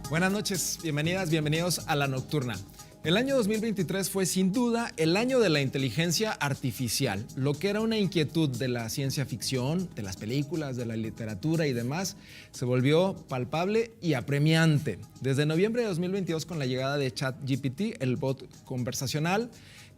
Buenas noches, bienvenidas, bienvenidos a La Nocturna. El año 2023 fue sin duda el año de la inteligencia artificial. Lo que era una inquietud de la ciencia ficción, de las películas, de la literatura y demás, se volvió palpable y apremiante. Desde noviembre de 2022, con la llegada de ChatGPT, el bot conversacional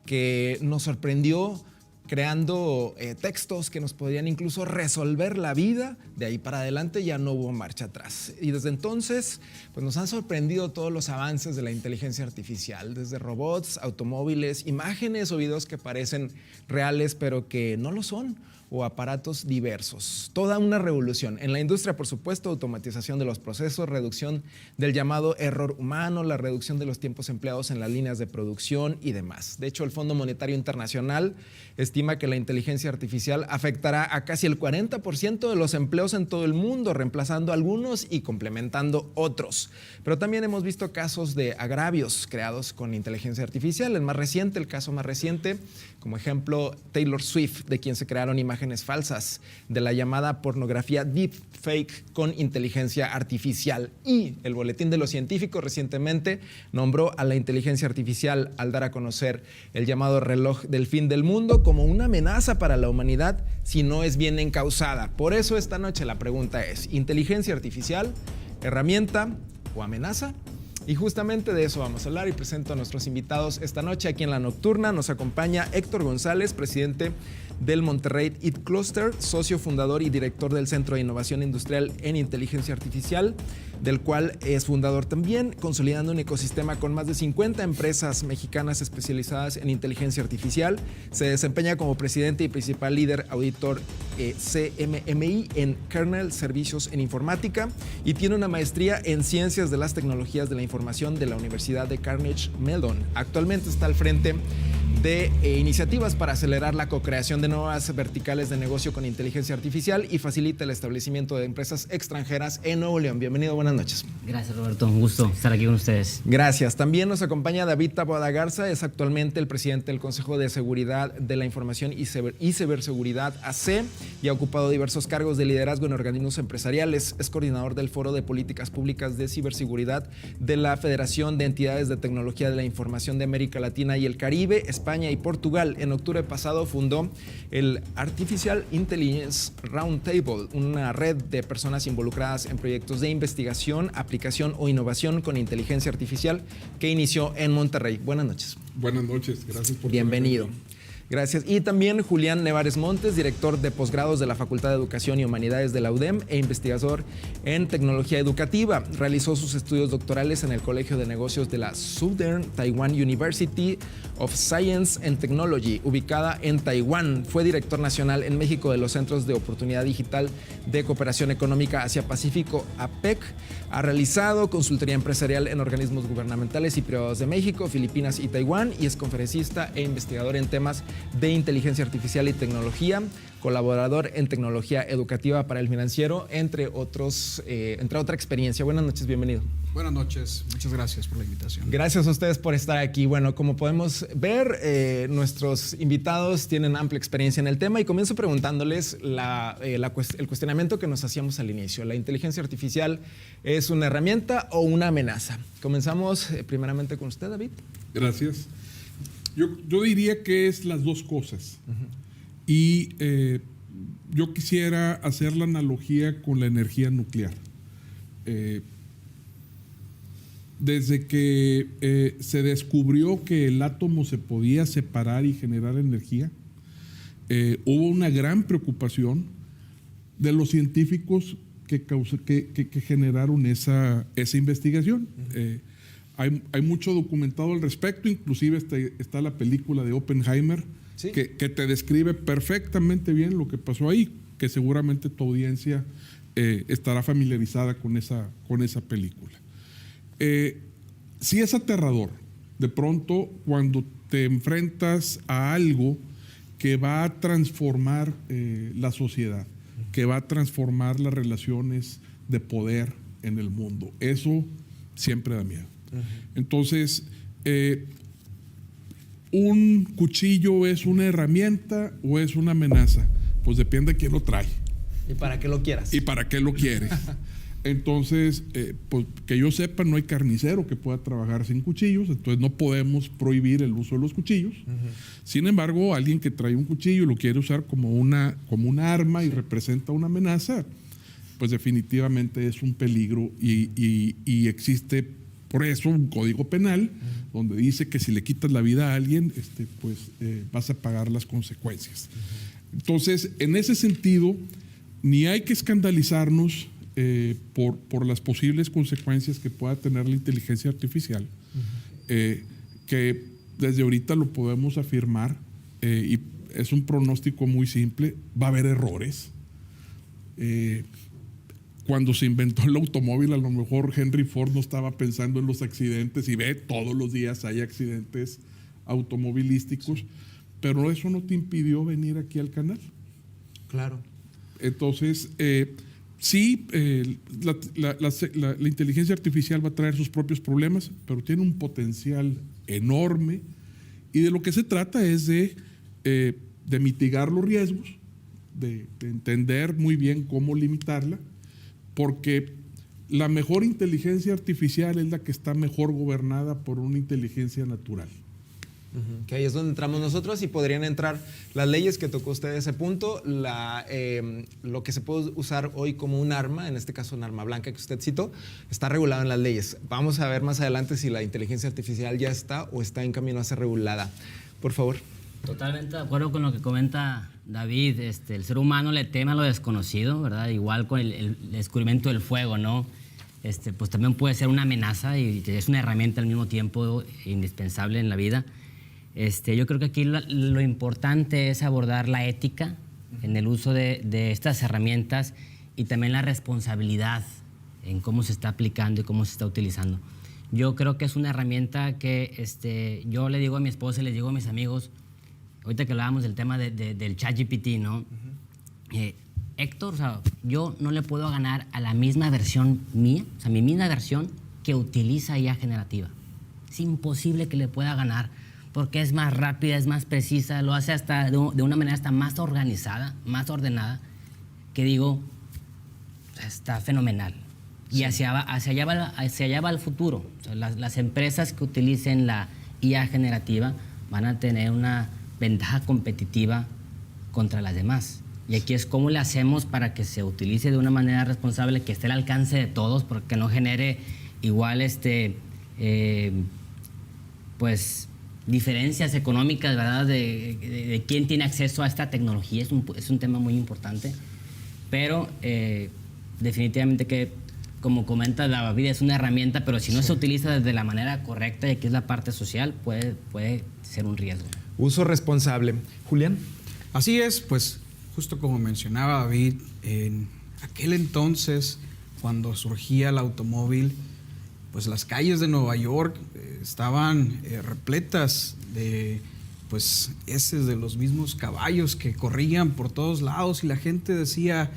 que nos sorprendió creando textos que nos podían incluso resolver la vida. De ahí para adelante ya no hubo marcha atrás. Y desde entonces pues nos han sorprendido todos los avances de la inteligencia artificial, desde robots, automóviles, imágenes o videos que parecen reales pero que no lo son, o aparatos diversos. Toda una revolución. En la industria, por supuesto, automatización de los procesos, reducción del llamado error humano, la reducción de los tiempos empleados en las líneas de producción y demás. De hecho, el Fondo Monetario Internacional estima que la inteligencia artificial afectará a casi el 40% de los empleos en todo el mundo, reemplazando algunos y complementando otros. Pero también hemos visto casos de agravios creados con inteligencia artificial. El caso más reciente, como ejemplo, Taylor Swift, de quien se crearon imágenes falsas de la llamada pornografía deepfake con inteligencia artificial. Y el Boletín de los Científicos recientemente nombró a la inteligencia artificial al dar a conocer el llamado reloj del fin del mundo como una amenaza para la humanidad si no es bien encauzada. Por eso esta noche la pregunta es: ¿inteligencia artificial, herramienta o amenaza? Y justamente de eso vamos a hablar y presento a nuestros invitados esta noche aquí en La Nocturna. Nos acompaña Héctor González, presidente del Monterrey IT Cluster, socio fundador y director del Centro de Innovación Industrial en Inteligencia Artificial, del cual es fundador también, consolidando un ecosistema con más de 50 empresas mexicanas especializadas en inteligencia artificial. Se desempeña como presidente y principal líder auditor CMMI en Kernel Servicios en Informática y tiene una maestría en Ciencias de las Tecnologías de la Información de la Universidad de Carnegie Mellon. Actualmente está al frente de iniciativas para acelerar la co-creación de nuevas verticales de negocio con inteligencia artificial y facilita el establecimiento de empresas extranjeras en Nuevo León. Bienvenido, buenas noches. Gracias, Roberto, un gusto estar aquí con ustedes. Gracias. También nos acompaña David Taboada Garza, es actualmente el presidente del Consejo de Seguridad de la Información y Ciberseguridad AC y ha ocupado diversos cargos de liderazgo en organismos empresariales. Es coordinador del Foro de Políticas Públicas de Ciberseguridad de la Federación de Entidades de Tecnología de la Información de América Latina y el Caribe, España y Portugal. En octubre pasado fundó el Artificial Intelligence Roundtable, una red de personas involucradas en proyectos de investigación, aplicación o innovación con inteligencia artificial que inició en Monterrey. Buenas noches. Buenas noches, gracias por bienvenido. Gracias. Y también Julián Nevares Montes, director de posgrados de la Facultad de Educación y Humanidades de la UDEM e investigador en tecnología educativa. Realizó sus estudios doctorales en el Colegio de Negocios de la Southern Taiwan University of Science and Technology, ubicada en Taiwán. Fue director nacional en México de los Centros de Oportunidad Digital de Cooperación Económica Asia-Pacífico, APEC. Ha realizado consultoría empresarial en organismos gubernamentales y privados de México, Filipinas y Taiwán y es conferencista e investigador en temas de inteligencia artificial y tecnología, colaborador en tecnología educativa para El Financiero, entre otra experiencia. Buenas noches, bienvenido. Buenas noches, muchas gracias por la invitación. Gracias a ustedes por estar aquí. Bueno, como podemos ver, nuestros invitados tienen amplia experiencia en el tema y comienzo preguntándoles el cuestionamiento que nos hacíamos al inicio. ¿La inteligencia artificial es una herramienta o una amenaza? Comenzamos primeramente con usted, David. Gracias. Yo diría que es las dos cosas. Y yo quisiera hacer la analogía con la energía nuclear. Desde que se descubrió que el átomo se podía separar y generar energía, hubo una gran preocupación de los científicos que generaron esa investigación. Hay mucho documentado al respecto, inclusive está la película de Oppenheimer, ¿sí?, que te describe perfectamente bien lo que pasó ahí, que seguramente tu audiencia estará familiarizada con esa película. Sí es aterrador, de pronto, cuando te enfrentas a algo que va a transformar la sociedad, que va a transformar las relaciones de poder en el mundo. Eso siempre da miedo. Entonces, ¿un cuchillo es una herramienta o es una amenaza? Pues depende de quién lo trae. ¿Y para qué lo quieras? ¿Y para qué lo quieres? Entonces, pues que yo sepa, no hay carnicero que pueda trabajar sin cuchillos, entonces no podemos prohibir el uso de los cuchillos. Sin embargo, alguien que trae un cuchillo y lo quiere usar como una arma y representa una amenaza, pues definitivamente es un peligro y existe por eso un código penal donde dice que si le quitas la vida a alguien, pues vas a pagar las consecuencias. Entonces, en ese sentido, ni hay que escandalizarnos por las posibles consecuencias que pueda tener la inteligencia artificial, que desde ahorita lo podemos afirmar, y es un pronóstico muy simple, va a haber errores. Cuando se inventó el automóvil, a lo mejor Henry Ford no estaba pensando en los accidentes y ve, todos los días hay accidentes automovilísticos, pero eso no te impidió venir aquí al canal. Claro. Entonces, sí, la inteligencia artificial va a traer sus propios problemas, pero tiene un potencial enorme y de lo que se trata es de mitigar los riesgos, de entender muy bien cómo limitarla, porque la mejor inteligencia artificial es la que está mejor gobernada por una inteligencia natural. Que ahí es donde entramos nosotros y podrían entrar las leyes que tocó usted ese punto, lo que se puede usar hoy como un arma, en este caso un arma blanca que usted citó, está regulado en las leyes. Vamos a ver más adelante si la inteligencia artificial ya está o está en camino a ser regulada. Por favor. Totalmente de acuerdo con lo que comenta David. El ser humano le teme a lo desconocido, ¿verdad? Igual con el descubrimiento del fuego, ¿no? Pues también puede ser una amenaza y es una herramienta al mismo tiempo indispensable en la vida. Yo creo que aquí lo importante es abordar la ética en el uso de estas herramientas y también la responsabilidad en cómo se está aplicando y cómo se está utilizando. Yo creo que es una herramienta que yo le digo a mi esposa y les digo a mis amigos, ahorita que hablábamos del tema del ChatGPT, ¿no? Héctor, o sea, yo no le puedo ganar a la misma versión mía, o sea, mi misma versión que utiliza IA generativa. Es imposible que le pueda ganar porque es más rápida, es más precisa, lo hace hasta de una manera hasta más organizada, más ordenada, que digo, está fenomenal. Sí. Y hacia allá va el futuro. O sea, las empresas que utilicen la IA generativa van a tener una ventaja competitiva contra las demás. Y aquí es cómo le hacemos para que se utilice de una manera responsable, que esté al alcance de todos, porque no genere igual pues diferencias económicas, ¿verdad? De quién tiene acceso a esta tecnología. Es un tema muy importante, pero definitivamente que, como comenta David, es una herramienta, pero si no se utiliza de la manera correcta, y aquí es la parte social, puede ser un riesgo. Uso responsable. Julián. Así es, pues justo como mencionaba David, en aquel entonces, cuando surgía el automóvil, pues las calles de Nueva York estaban repletas de pues heces de los mismos caballos que corrían por todos lados y la gente decía,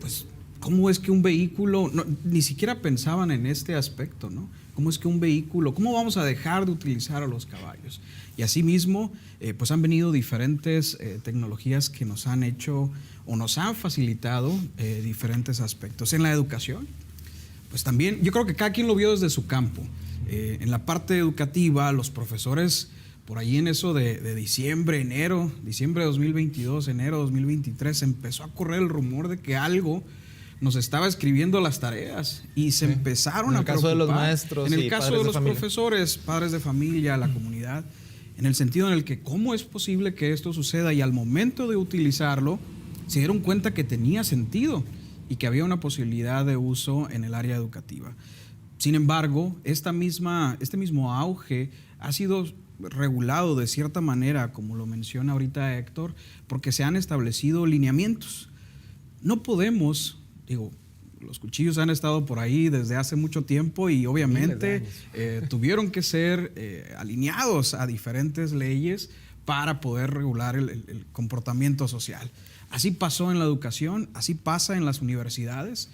pues, ¿cómo es que un vehículo, ni siquiera pensaban en este aspecto, ¿no? ¿Cómo es que un vehículo, cómo vamos a dejar de utilizar a los caballos? Y asimismo, pues han venido diferentes tecnologías que nos han hecho o nos han facilitado diferentes aspectos. En la educación, pues también, yo creo que cada quien lo vio desde su campo. En la parte educativa, los profesores, por ahí en eso de diciembre de 2022, enero de 2023, empezó a correr el rumor de que algo nos estaba escribiendo las tareas y se empezaron a preocupar. En el caso de los maestros, en el caso de los profesores, padres de familia, la comunidad, en el sentido en el que cómo es posible que esto suceda, y al momento de utilizarlo se dieron cuenta que tenía sentido y que había una posibilidad de uso en el área educativa. Sin embargo, este mismo auge ha sido regulado de cierta manera, como lo menciona ahorita Héctor, porque se han establecido lineamientos. No podemos, los cuchillos han estado por ahí desde hace mucho tiempo y obviamente tuvieron que ser alineados a diferentes leyes para poder regular el comportamiento social. Así pasó en la educación, así pasa en las universidades.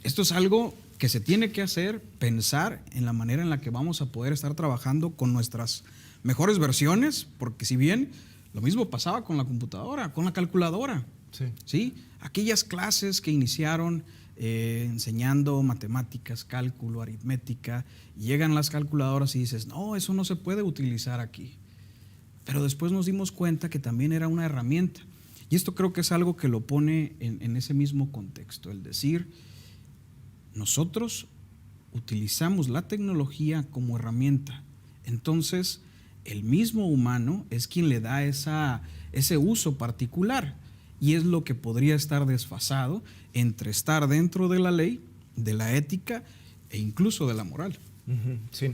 Esto es algo que se tiene que hacer, pensar en la manera en la que vamos a poder estar trabajando con nuestras mejores versiones, porque si bien lo mismo pasaba con la computadora, con la calculadora, ¿sí? Aquellas clases que iniciaron enseñando matemáticas, cálculo, aritmética, y llegan las calculadoras y dices, no, eso no se puede utilizar aquí. Pero después nos dimos cuenta que también era una herramienta. Y esto creo que es algo que lo pone en ese mismo contexto, el decir, nosotros utilizamos la tecnología como herramienta. Entonces, el mismo humano es quien le da ese uso particular. Y es lo que podría estar desfasado entre estar dentro de la ley, de la ética e incluso de la moral. Sí.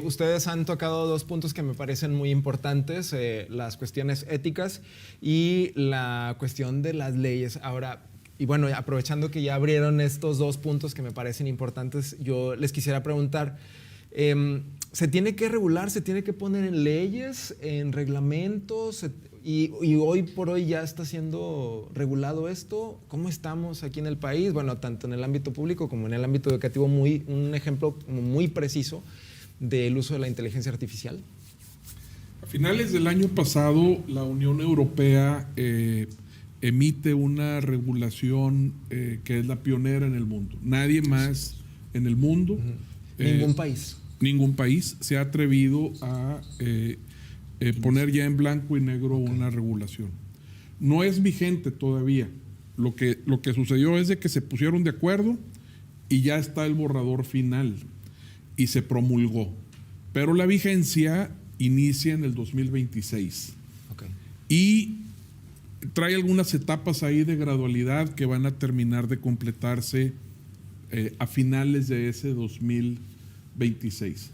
Ustedes han tocado dos puntos que me parecen muy importantes, las cuestiones éticas y la cuestión de las leyes. Ahora, y bueno, aprovechando que ya abrieron estos dos puntos que me parecen importantes, yo les quisiera preguntar, ¿se tiene que regular, se tiene que poner en leyes, en reglamentos? Y hoy por hoy ya está siendo regulado esto. ¿Cómo estamos aquí en el país? Bueno, tanto en el ámbito público como en el ámbito educativo, un ejemplo muy preciso del uso de la inteligencia artificial. A finales del año pasado, la Unión Europea emite una regulación que es la pionera en el mundo. Nadie más en el mundo. Ningún país se ha atrevido a poner ya en blanco y negro una regulación. No es vigente todavía. Lo que sucedió es de que se pusieron de acuerdo y ya está el borrador final y se promulgó. Pero la vigencia inicia en el 2026. Y trae algunas etapas ahí de gradualidad que van a terminar de completarse a finales de ese 2026.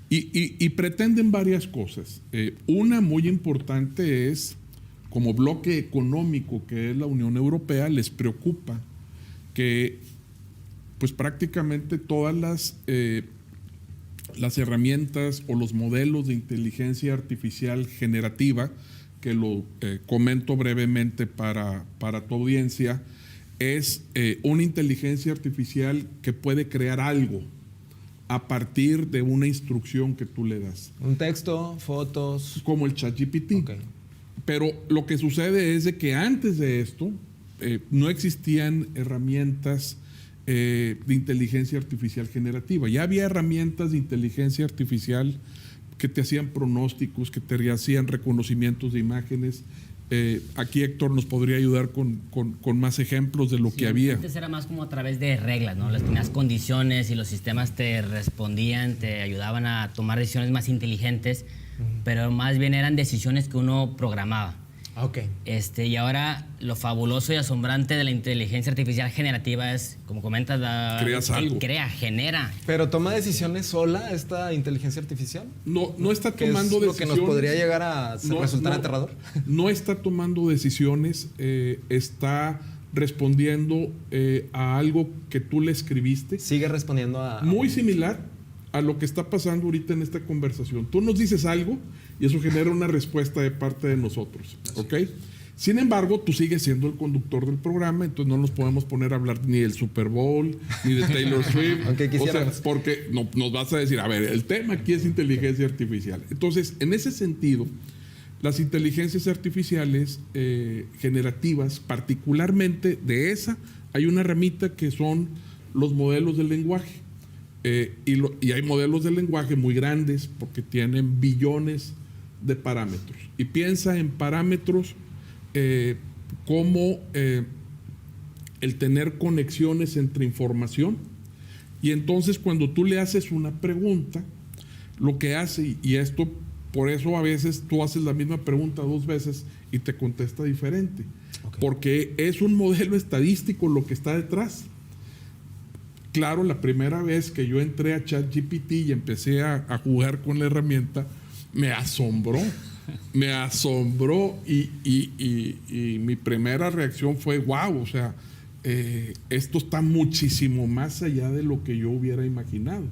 Y pretenden varias cosas. Una muy importante es, como bloque económico que es la Unión Europea, les preocupa que pues prácticamente todas las herramientas o los modelos de inteligencia artificial generativa, que lo comento brevemente para tu audiencia, es una inteligencia artificial que puede crear algo a partir de una instrucción que tú le das. Un texto, fotos. Como el ChatGPT. Pero lo que sucede es de que antes de esto no existían herramientas de inteligencia artificial generativa. Ya había herramientas de inteligencia artificial que te hacían pronósticos, que te hacían reconocimientos de imágenes. Aquí Héctor nos podría ayudar con más ejemplos de lo que había. Antes era más como a través de reglas, ¿no? Les tenías condiciones y los sistemas te respondían, te ayudaban a tomar decisiones más inteligentes, pero más bien eran decisiones que uno programaba. Y ahora lo fabuloso y asombrante de la inteligencia artificial generativa es, como comentas, creas algo. Genera. ¿Pero toma decisiones sola esta inteligencia artificial? No está tomando decisiones. ¿Lo que nos podría llegar a resultar aterrador? No está tomando decisiones, está respondiendo a algo que tú le escribiste. Sigue respondiendo a... Muy similar a lo que está pasando ahorita en esta conversación. Tú nos dices algo y eso genera una respuesta de parte de nosotros, ¿ok? Sin embargo, tú sigues siendo el conductor del programa, entonces no nos podemos poner a hablar ni del Super Bowl, ni de Taylor Swift. Aunque quisiéramos. O sea, porque nos vas a decir, a ver, el tema aquí es inteligencia artificial. Entonces, en ese sentido, las inteligencias artificiales generativas, particularmente de esa, hay una ramita que son los modelos del lenguaje. Y hay modelos de lenguaje muy grandes porque tienen billones de parámetros. Y piensa en parámetros como el tener conexiones entre información. Y entonces cuando tú le haces una pregunta, lo que hace, y esto por eso a veces tú haces la misma pregunta 2 veces y te contesta diferente. Porque es un modelo estadístico lo que está detrás. Claro, la primera vez que yo entré a ChatGPT y empecé a jugar con la herramienta, me asombró y mi primera reacción fue, wow, o sea, esto está muchísimo más allá de lo que yo hubiera imaginado.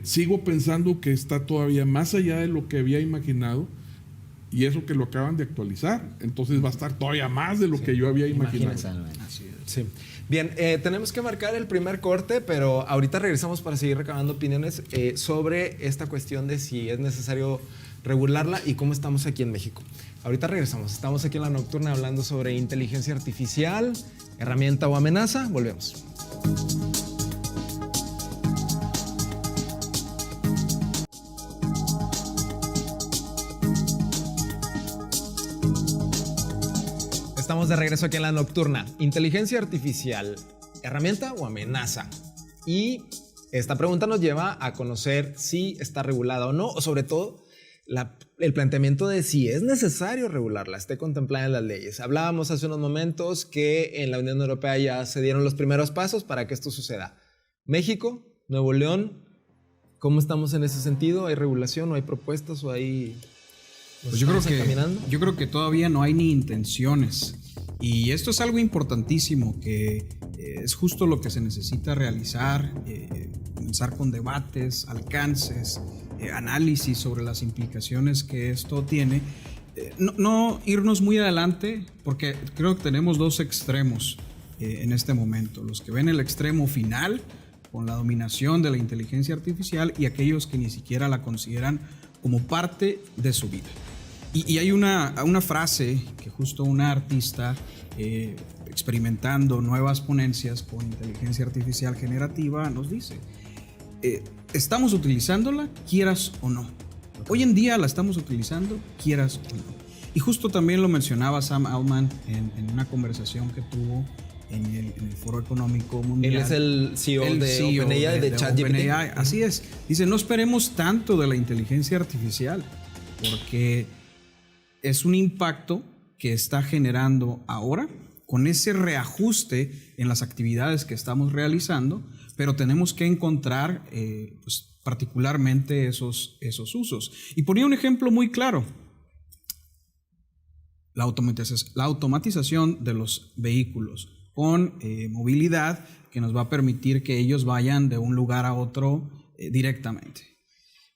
Sigo pensando que está todavía más allá de lo que había imaginado, y eso que lo acaban de actualizar, entonces va a estar todavía más de lo que yo había imaginado. Así es. Sí. Bien, tenemos que marcar el primer corte, pero ahorita regresamos para seguir recabando opiniones sobre esta cuestión de si es necesario regularla y cómo estamos aquí en México. Ahorita regresamos. Estamos aquí en La Nocturna hablando sobre inteligencia artificial, herramienta o amenaza. Volvemos. Estamos de regreso aquí en La Nocturna. Inteligencia artificial, herramienta o amenaza. Y esta pregunta nos lleva a conocer si está regulada o no, o sobre todo el planteamiento de si es necesario regularla, esté contemplada en las leyes. Hablábamos hace unos momentos que en la Unión Europea ya se dieron los primeros pasos para que esto suceda. México, Nuevo León, ¿cómo estamos en ese sentido? ¿Hay regulación o hay propuestas o hay... Pues yo creo que todavía no hay ni intenciones. Y esto es algo importantísimo, que es justo lo que se necesita realizar, comenzar con debates, alcances, análisis sobre las implicaciones que esto tiene. No irnos muy adelante, porque creo que tenemos dos extremos en este momento. Los que ven el extremo final, con la dominación de la inteligencia artificial, y aquellos que ni siquiera la consideran como parte de su vida. Y hay una frase que justo una artista experimentando nuevas ponencias con inteligencia artificial generativa nos dice: estamos utilizándola, quieras o no. Hoy en día la estamos utilizando, quieras o no. Y justo también lo mencionaba Sam Altman en una conversación que tuvo en el Foro Económico Mundial. Él es el CEO de OpenAI, de ChatGPT. Así es. Dice, no esperemos tanto de la inteligencia artificial, porque es un impacto que está generando ahora con ese reajuste en las actividades que estamos realizando, pero tenemos que encontrar pues, particularmente esos usos. Y ponía un ejemplo muy claro: la automatización de los vehículos con movilidad, que nos va a permitir que ellos vayan de un lugar a otro directamente.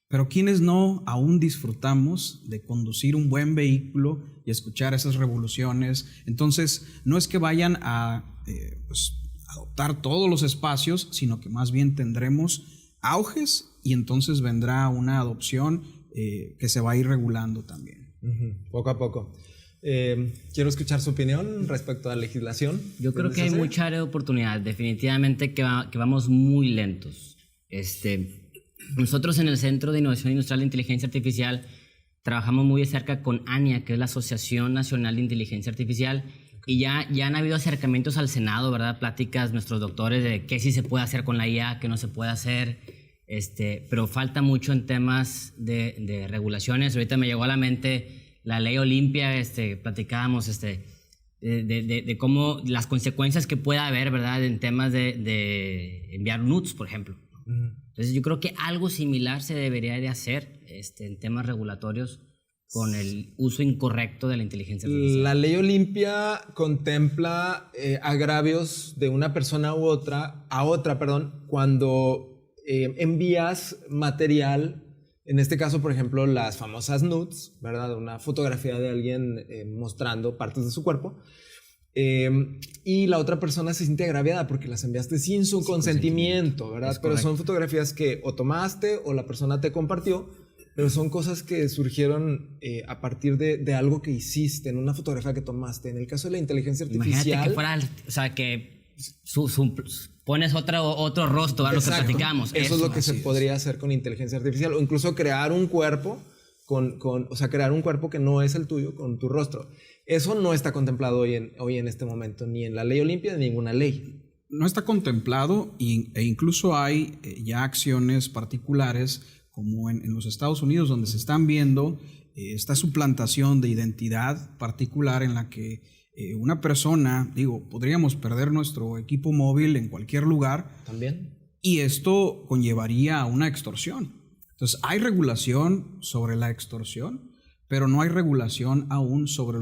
Pero ¿quiénes no aún disfrutamos de conducir un buen vehículo y escuchar esas revoluciones? Entonces, no es que vayan a pues, adoptar todos los espacios, sino que más bien tendremos auges, y entonces vendrá una adopción que se va a ir regulando también. Poco a poco. Quiero escuchar su opinión respecto a la legislación. Yo creo que hay mucha área de oportunidad. Definitivamente que vamos muy lentos. Nosotros en el Centro de Innovación Industrial de Inteligencia Artificial trabajamos muy de cerca con ANIA, que es la Asociación Nacional de Inteligencia Artificial, y ya han habido acercamientos al Senado, ¿verdad? Pláticas nuestros doctores de qué sí se puede hacer con la IA, qué no se puede hacer, pero falta mucho en temas de regulaciones. Ahorita me llegó a la mente la ley Olimpia, platicábamos de cómo las consecuencias que pueda haber, ¿verdad? En temas de enviar nudes, por ejemplo. Entonces yo creo que algo similar se debería de hacer en temas regulatorios con el uso incorrecto de la inteligencia artificial. La ley Olimpia contempla agravios de una persona a otra, cuando envías material, en este caso, por ejemplo, las famosas nudes, ¿verdad? Una fotografía de alguien mostrando partes de su cuerpo. Y la otra persona se siente agraviada porque las enviaste sin su consentimiento, ¿verdad? Pero son fotografías que o tomaste o la persona te compartió, pero son cosas que surgieron a partir de algo que hiciste, en una fotografía que tomaste. En el caso de la inteligencia artificial... Imagínate que fuera, o sea, que pones otro rostro a lo que platicamos. Eso es lo que se podría hacer con inteligencia artificial, o incluso crear un cuerpo crear un cuerpo que no es el tuyo con tu rostro. Eso no está contemplado hoy en este momento, ni en la ley Olimpia, ni en ninguna ley. No está contemplado, e incluso hay ya acciones particulares, como en los Estados Unidos, donde se están viendo esta suplantación de identidad particular, en la que una persona, podríamos perder nuestro equipo móvil en cualquier lugar. También. Y esto conllevaría a una extorsión. Entonces, hay regulación sobre la extorsión, pero no hay regulación aún sobre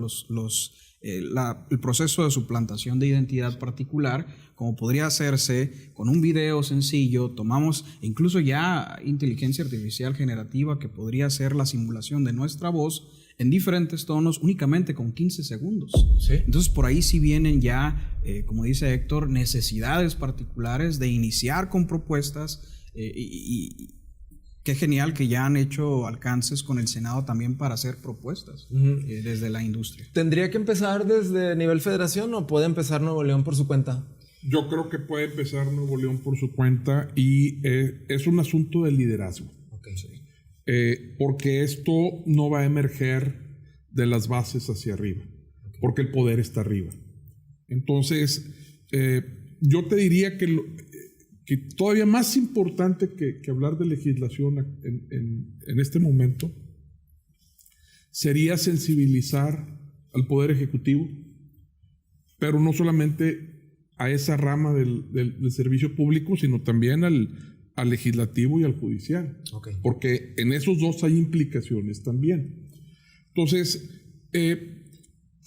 el proceso de suplantación de identidad particular, como podría hacerse con un video sencillo. Tomamos incluso ya inteligencia artificial generativa que podría hacer la simulación de nuestra voz en diferentes tonos únicamente con 15 segundos. ¿Sí? Entonces, por ahí sí vienen ya, como dice Héctor, necesidades particulares de iniciar con propuestas qué genial que ya han hecho alcances con el Senado también para hacer propuestas desde la industria. ¿Tendría que empezar desde nivel federación o puede empezar Nuevo León por su cuenta? Yo creo que puede empezar Nuevo León por su cuenta y es un asunto de liderazgo. Okay. Sí. Porque esto no va a emerger de las bases hacia arriba, porque el poder está arriba. Entonces, yo te diría que todavía más importante que hablar de legislación en este momento sería sensibilizar al Poder Ejecutivo, pero no solamente a esa rama del servicio público, sino también al legislativo y al judicial, porque en esos dos hay implicaciones también. Entonces,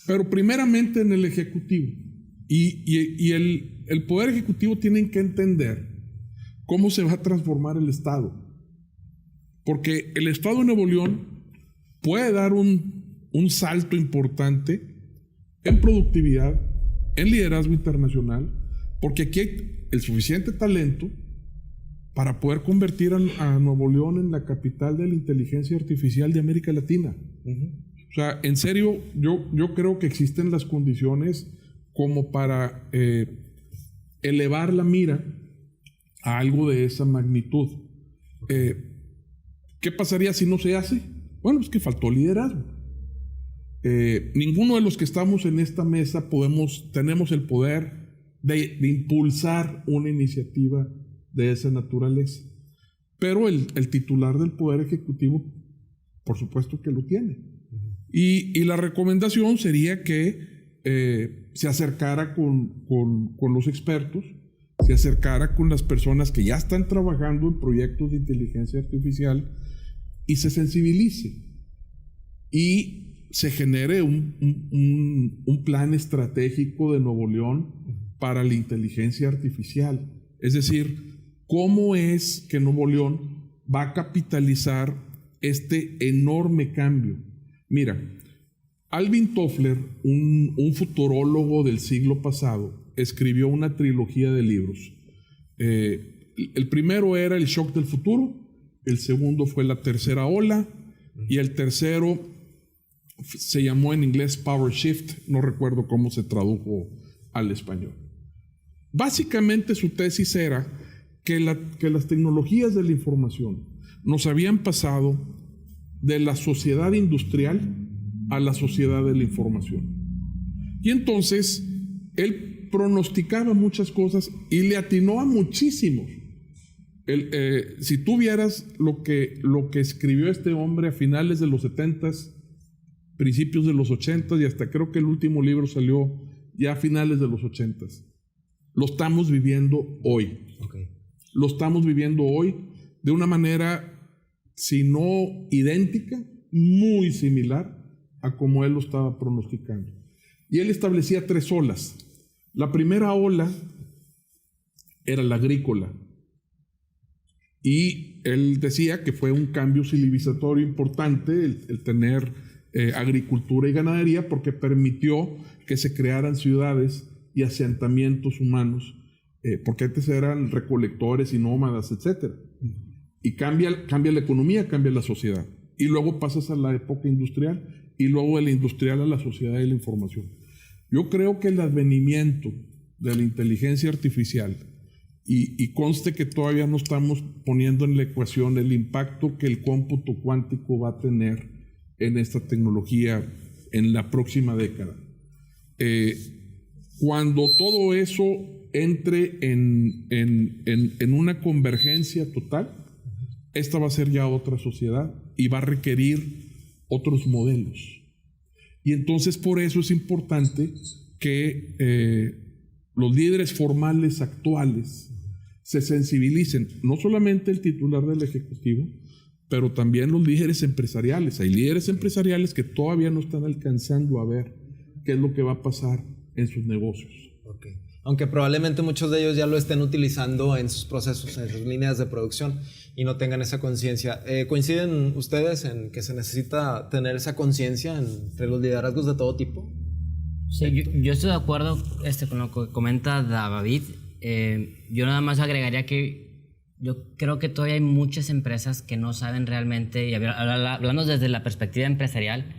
pero primeramente en el Ejecutivo, y el Poder Ejecutivo tienen que entender cómo se va a transformar el Estado, porque el Estado de Nuevo León puede dar un salto importante en productividad, en liderazgo internacional, porque aquí hay el suficiente talento para poder convertir a Nuevo León en la capital de la inteligencia artificial de América Latina. O sea, en serio, yo creo que existen las condiciones como para elevar la mira a algo de esa magnitud. ¿Qué pasaría si no se hace? Bueno, es que faltó liderazgo. Ninguno de los que estamos en esta mesa tenemos el poder de impulsar una iniciativa de esa naturaleza. Pero el titular del Poder Ejecutivo, por supuesto que lo tiene. Y la recomendación sería que se acercara con los expertos, se acercara con las personas que ya están trabajando en proyectos de inteligencia artificial y se sensibilice y se genere un plan estratégico de Nuevo León para la inteligencia artificial. Es decir, ¿cómo es que Nuevo León va a capitalizar este enorme cambio? Mira, Alvin Toffler, un futurólogo del siglo pasado, escribió una trilogía de libros. El primero era El shock del futuro, el segundo fue La tercera ola y el tercero se llamó en inglés Power Shift, no recuerdo cómo se tradujo al español. Básicamente su tesis era que las tecnologías de la información nos habían pasado de la sociedad industrial a la sociedad de la información. Y entonces él pronosticaba muchas cosas y le atinó a muchísimos. Si tú vieras lo que escribió este hombre a finales de los 70s, principios de los 80s y hasta creo que el último libro salió ya a finales de los 80s. Lo estamos viviendo hoy. Lo estamos viviendo hoy de una manera, si no idéntica, muy similar a como él lo estaba pronosticando. Y él establecía 3 olas. La primera ola era la agrícola. Y él decía que fue un cambio civilizatorio importante el tener agricultura y ganadería, porque permitió que se crearan ciudades y asentamientos humanos, porque antes eran recolectores y nómadas, etc. Y cambia la economía, cambia la sociedad. Y luego pasas a la época industrial y luego de la industrial a la sociedad de la información. Yo creo que el advenimiento de la inteligencia artificial, y conste que todavía no estamos poniendo en la ecuación el impacto que el cómputo cuántico va a tener en esta tecnología en la próxima década. Cuando todo eso entre en una convergencia total, esta va a ser ya otra sociedad y va a requerir otros modelos. Y entonces por eso es importante que los líderes formales actuales se sensibilicen, no solamente el titular del Ejecutivo, pero también los líderes empresariales. Hay líderes empresariales que todavía no están alcanzando a ver qué es lo que va a pasar en sus negocios. Aunque probablemente muchos de ellos ya lo estén utilizando en sus procesos, en sus líneas de producción y no tengan esa conciencia. ¿Coinciden ustedes en que se necesita tener esa conciencia entre los liderazgos de todo tipo? Sí, yo estoy de acuerdo con lo que comenta David. Yo nada más agregaría que Yo creo que todavía hay muchas empresas que no saben realmente, y hablando desde la perspectiva empresarial,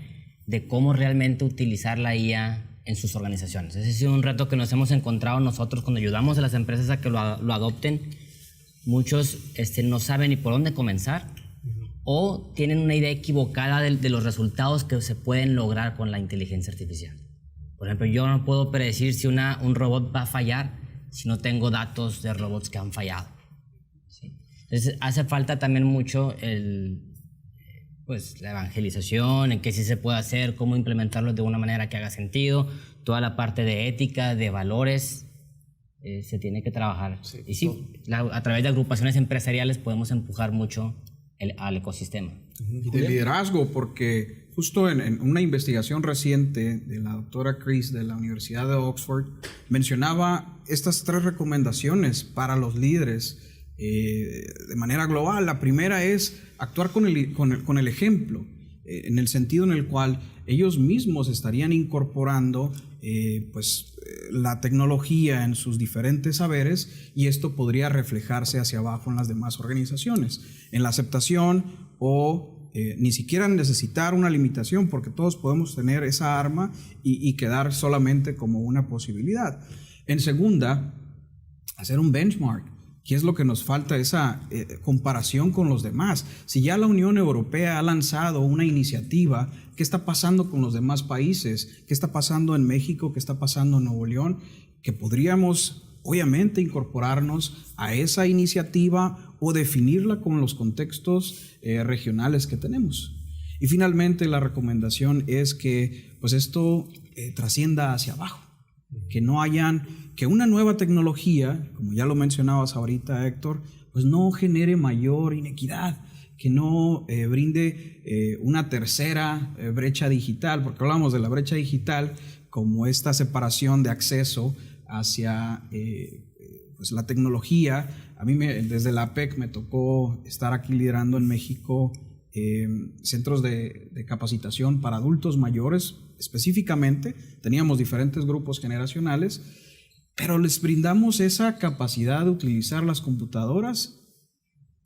de cómo realmente utilizar la IA en sus organizaciones. Ese ha sido un reto que nos hemos encontrado nosotros cuando ayudamos a las empresas a que lo adopten. Muchos no saben ni por dónde comenzar o tienen una idea equivocada de los resultados que se pueden lograr con la inteligencia artificial. Por ejemplo, yo no puedo predecir si un robot va a fallar si no tengo datos de robots que han fallado. ¿Sí? Entonces, hace falta también mucho la evangelización, en qué sí se puede hacer, cómo implementarlo de una manera que haga sentido, toda la parte de ética, de valores, se tiene que trabajar. Sí, y sí, a través de agrupaciones empresariales podemos empujar mucho al ecosistema. Y de liderazgo, porque justo en una investigación reciente de la doctora Chris de la Universidad de Oxford, mencionaba estas 3 recomendaciones para los líderes de manera global. La primera es actuar con el ejemplo, en el sentido en el cual ellos mismos estarían incorporando la tecnología en sus diferentes saberes, y esto podría reflejarse hacia abajo en las demás organizaciones, en la aceptación o ni siquiera necesitar una limitación, porque todos podemos tener esa arma y quedar solamente como una posibilidad. En segunda, hacer un benchmark. ¿Qué es lo que nos falta? Esa comparación con los demás. Si ya la Unión Europea ha lanzado una iniciativa, ¿qué está pasando con los demás países? ¿Qué está pasando en México? ¿Qué está pasando en Nuevo León? Que podríamos, obviamente, incorporarnos a esa iniciativa o definirla con los contextos regionales que tenemos. Y finalmente, la recomendación es que esto trascienda hacia abajo. Que una nueva tecnología, como ya lo mencionabas ahorita, Héctor, no genere mayor inequidad, que no brinde una tercera brecha digital, porque hablamos de la brecha digital como esta separación de acceso hacia la tecnología. A mí desde la APEC me tocó estar aquí liderando en México centros de capacitación para adultos mayores. Específicamente, teníamos diferentes grupos generacionales, pero les brindamos esa capacidad de utilizar las computadoras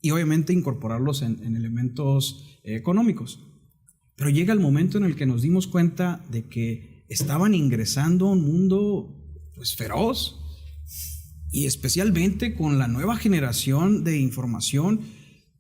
y obviamente incorporarlos en elementos económicos. Pero llega el momento en el que nos dimos cuenta de que estaban ingresando a un mundo feroz, y especialmente con la nueva generación de información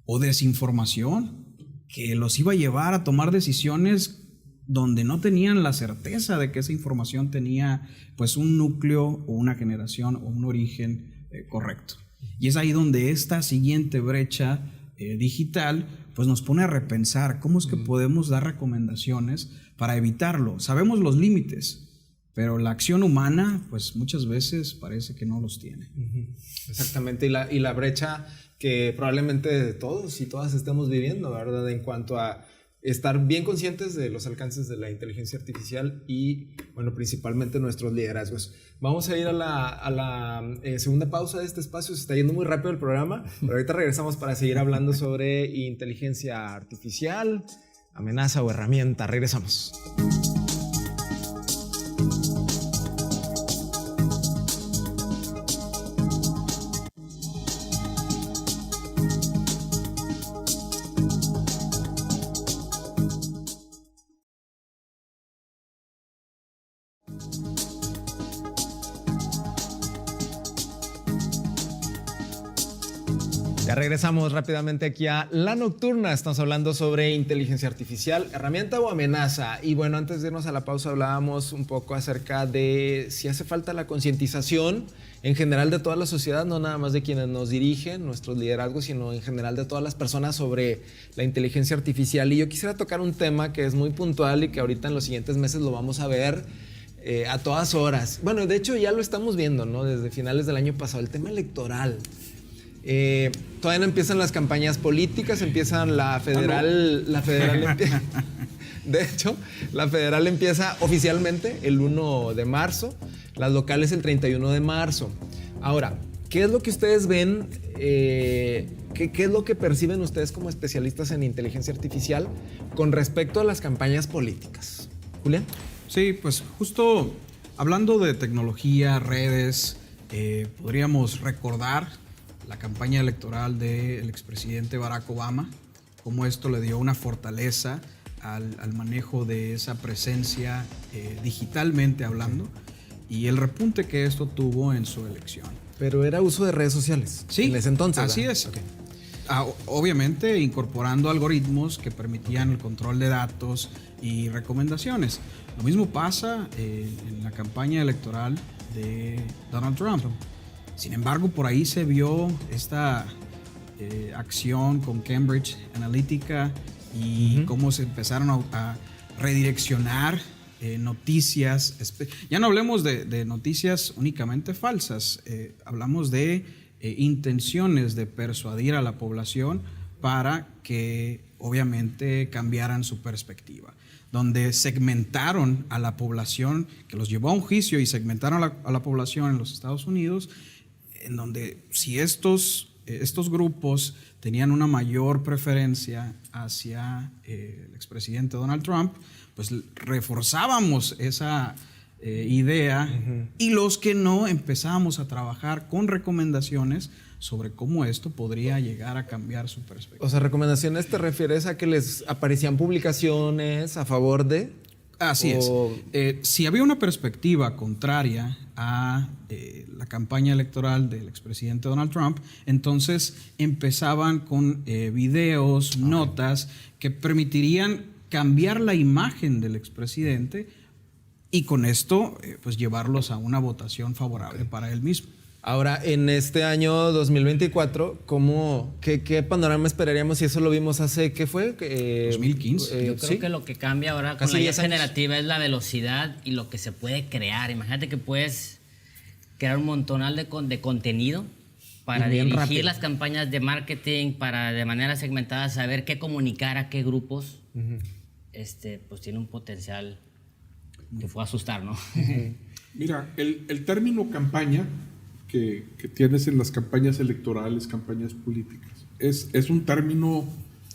o desinformación que los iba a llevar a tomar decisiones donde no tenían la certeza de que esa información tenía un núcleo o una generación o un origen correcto. Y es ahí donde esta siguiente brecha digital nos pone a repensar cómo es que podemos dar recomendaciones para evitarlo. Sabemos los límites, pero la acción humana muchas veces parece que no los tiene. Exactamente, y la brecha que probablemente todos y todas estemos viviendo, ¿verdad? En cuanto a estar bien conscientes de los alcances de la inteligencia artificial y, principalmente nuestros liderazgos. Vamos a ir a la segunda pausa de este espacio. Se está yendo muy rápido el programa, pero ahorita regresamos para seguir hablando sobre inteligencia artificial, amenaza o herramienta. Regresamos. Ya regresamos rápidamente aquí a La Nocturna. Estamos hablando sobre inteligencia artificial, herramienta o amenaza. Y antes de irnos a la pausa hablábamos un poco acerca de si hace falta la concientización en general de toda la sociedad, no nada más de quienes nos dirigen, nuestros liderazgos, sino en general de todas las personas sobre la inteligencia artificial. Y yo quisiera tocar un tema que es muy puntual y que ahorita en los siguientes meses lo vamos a ver a todas horas. De hecho ya lo estamos viendo, ¿no? Desde finales del año pasado, el tema electoral. Todavía no empiezan las campañas políticas, empiezan la federal de hecho, la federal empieza oficialmente el 1 de marzo, las locales el 31 de marzo. Ahora, ¿qué es lo que ustedes ven? ¿Qué es lo que perciben ustedes como especialistas en inteligencia artificial con respecto a las campañas políticas? ¿Julián? Sí, justo hablando de tecnología, redes, podríamos recordar la campaña electoral del expresidente Barack Obama, cómo esto le dio una fortaleza al manejo de esa presencia digitalmente hablando y el repunte que esto tuvo en su elección. Pero era uso de redes sociales. Sí, en ese entonces. así ¿verdad? es. Ok. Obviamente incorporando algoritmos que permitían el control de datos y recomendaciones. Lo mismo pasa en la campaña electoral de Donald Trump. Sin embargo, por ahí se vio esta acción con Cambridge Analytica y cómo se empezaron a redireccionar noticias. Ya no hablemos de noticias únicamente falsas, hablamos de intenciones de persuadir a la población para que obviamente cambiaran su perspectiva, donde segmentaron a la población, que los llevó a un juicio y segmentaron a la población en los Estados Unidos, en donde si estos grupos tenían una mayor preferencia hacia el expresidente Donald Trump, pues reforzábamos esa idea y los que no empezábamos a trabajar con recomendaciones sobre cómo esto podría llegar a cambiar su perspectiva. O sea, recomendaciones te refieres a que les aparecían publicaciones a favor de... Así es. Si había una perspectiva contraria a la campaña electoral del expresidente Donald Trump, entonces empezaban con videos, notas que permitirían cambiar la imagen del expresidente y con esto pues llevarlos a una votación favorable para él mismo. Ahora, en este año 2024, ¿qué panorama esperaríamos si eso lo vimos hace, ¿qué fue? 2015. Yo creo que lo que cambia ahora con Casi la 10 IA años. generativa es la velocidad y lo que se puede crear. Imagínate que puedes crear un montonal de contenido para Y bien dirigir rápido. las campañas de marketing, para de manera segmentada saber qué comunicar a qué grupos. Pues tiene un potencial que fue asustar, ¿no? Mira, el término campaña que tienes en las campañas electorales, campañas políticas, es un término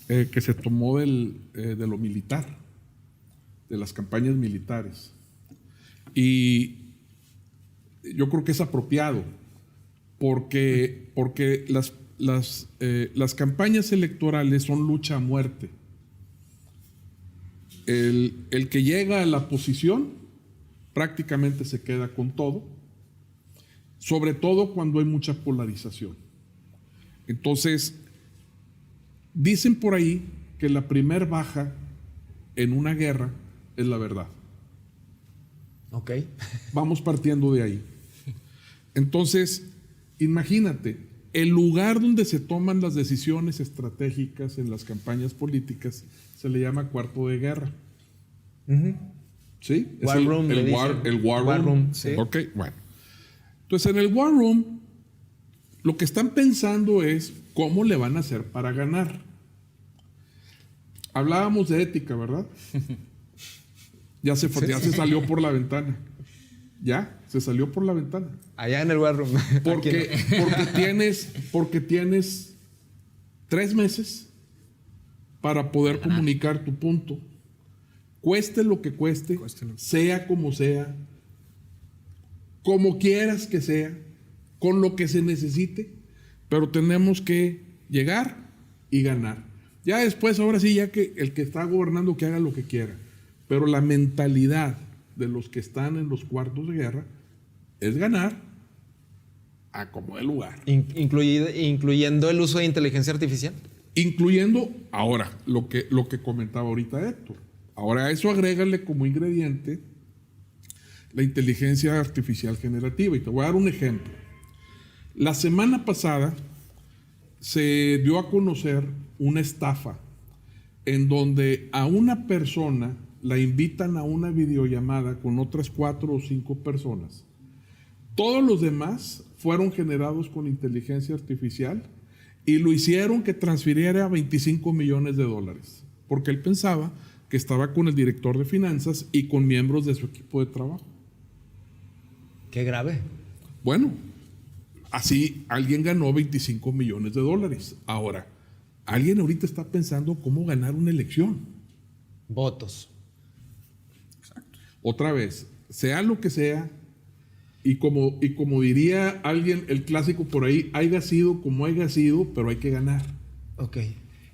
que se tomó de lo militar, de las campañas militares. Y yo creo que es apropiado, porque las campañas electorales son lucha a muerte. El que llega a la posición prácticamente se queda con todo, sobre todo cuando hay mucha polarización. Entonces, dicen por ahí que la primer baja en una guerra es la verdad. Ok. Vamos partiendo de ahí. Entonces, imagínate, el lugar donde se toman las decisiones estratégicas en las campañas políticas se le llama cuarto de guerra. ¿Sí? War Es room, le dicen. el war War room. room, sí. Ok, bueno. Entonces, en el war room, lo que están pensando es cómo le van a hacer para ganar. Hablábamos de ética, ¿verdad? Ya se salió por la ventana. Ya, se salió por la ventana. Allá en el War Room. Porque tienes 3 meses para poder comunicar tu punto. Cueste lo que cueste, sea como sea, como quieras que sea, con lo que se necesite, pero tenemos que llegar y ganar. Ya después, ahora sí, ya que el que está gobernando que haga lo que quiera, pero la mentalidad de los que están en los cuartos de guerra es ganar a como de lugar. Incluyendo el uso de inteligencia artificial. Incluyendo ahora lo que comentaba ahorita Héctor. Ahora a eso agrégale como ingrediente la inteligencia artificial generativa. Y te voy a dar un ejemplo. La semana pasada se dio a conocer una estafa en donde a una persona la invitan a una videollamada con otras 4 o 5 personas. Todos los demás fueron generados con inteligencia artificial y lo hicieron que transfiriera $25 millones, porque él pensaba que estaba con el director de finanzas y con miembros de su equipo de trabajo. Qué grave. Bueno, así alguien ganó $25 millones. Ahora, alguien ahorita está pensando cómo ganar una elección. Votos. Otra vez, sea lo que sea, Y como diría alguien, el clásico por ahí, haya sido como haya sido, pero hay que ganar. Ok.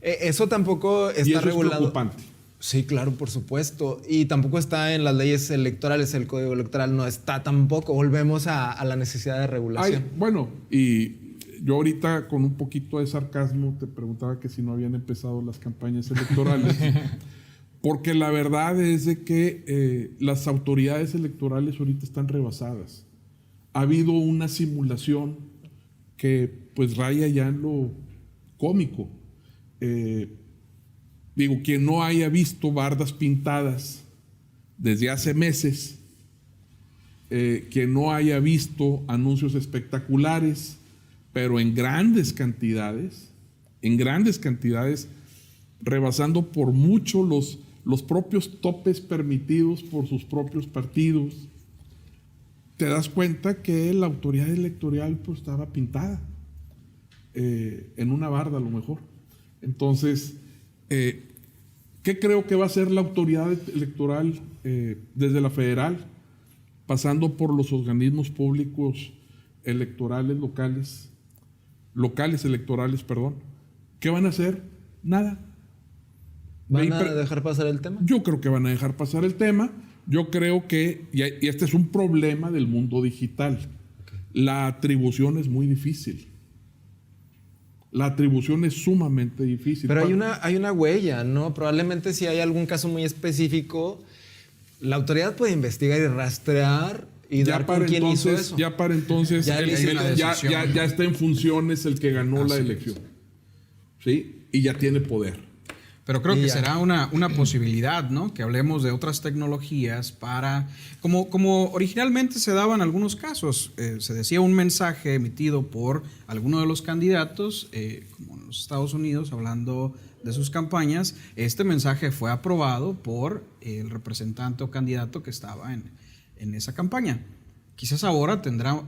Eso tampoco está y eso regulado. es preocupante. Sí, claro, por supuesto. Y tampoco está en las leyes electorales, el código electoral no está tampoco. Volvemos a la necesidad de regulación. Bueno, y yo ahorita con un poquito de sarcasmo te preguntaba que si no habían empezado las campañas electorales. Porque la verdad es de que las autoridades electorales ahorita están rebasadas. Ha habido una simulación que pues raya ya en lo cómico. Digo, quien no haya visto bardas pintadas desde hace meses, quien no haya visto anuncios espectaculares, pero en grandes cantidades, rebasando por mucho los propios topes permitidos por sus propios partidos, te das cuenta que la autoridad electoral pues estaba pintada en una barda a lo mejor. Entonces, ¿qué creo que va a hacer la autoridad electoral desde la federal, pasando por los organismos públicos electorales locales electorales, perdón? ¿Qué van a hacer? Nada. ¿Van a dejar pasar el tema? Yo creo que van a dejar pasar el tema. Yo creo que, y este es un problema del mundo digital, la atribución es muy difícil. La atribución es sumamente difícil. Pero hay una huella, ¿no? Probablemente si hay algún caso muy específico, la autoridad puede investigar y rastrear y dar con quién hizo eso. Ya para entonces, ya está en funciones el que ganó la elección. ¿Sí? Y ya tiene poder. Pero creo que será una posibilidad, ¿no? Que hablemos de otras tecnologías para... Como originalmente se daban algunos casos, se decía un mensaje emitido por alguno de los candidatos, como en los Estados Unidos, hablando de sus campañas. Este mensaje fue aprobado por el representante o candidato que estaba en esa campaña. Quizás ahora tendrá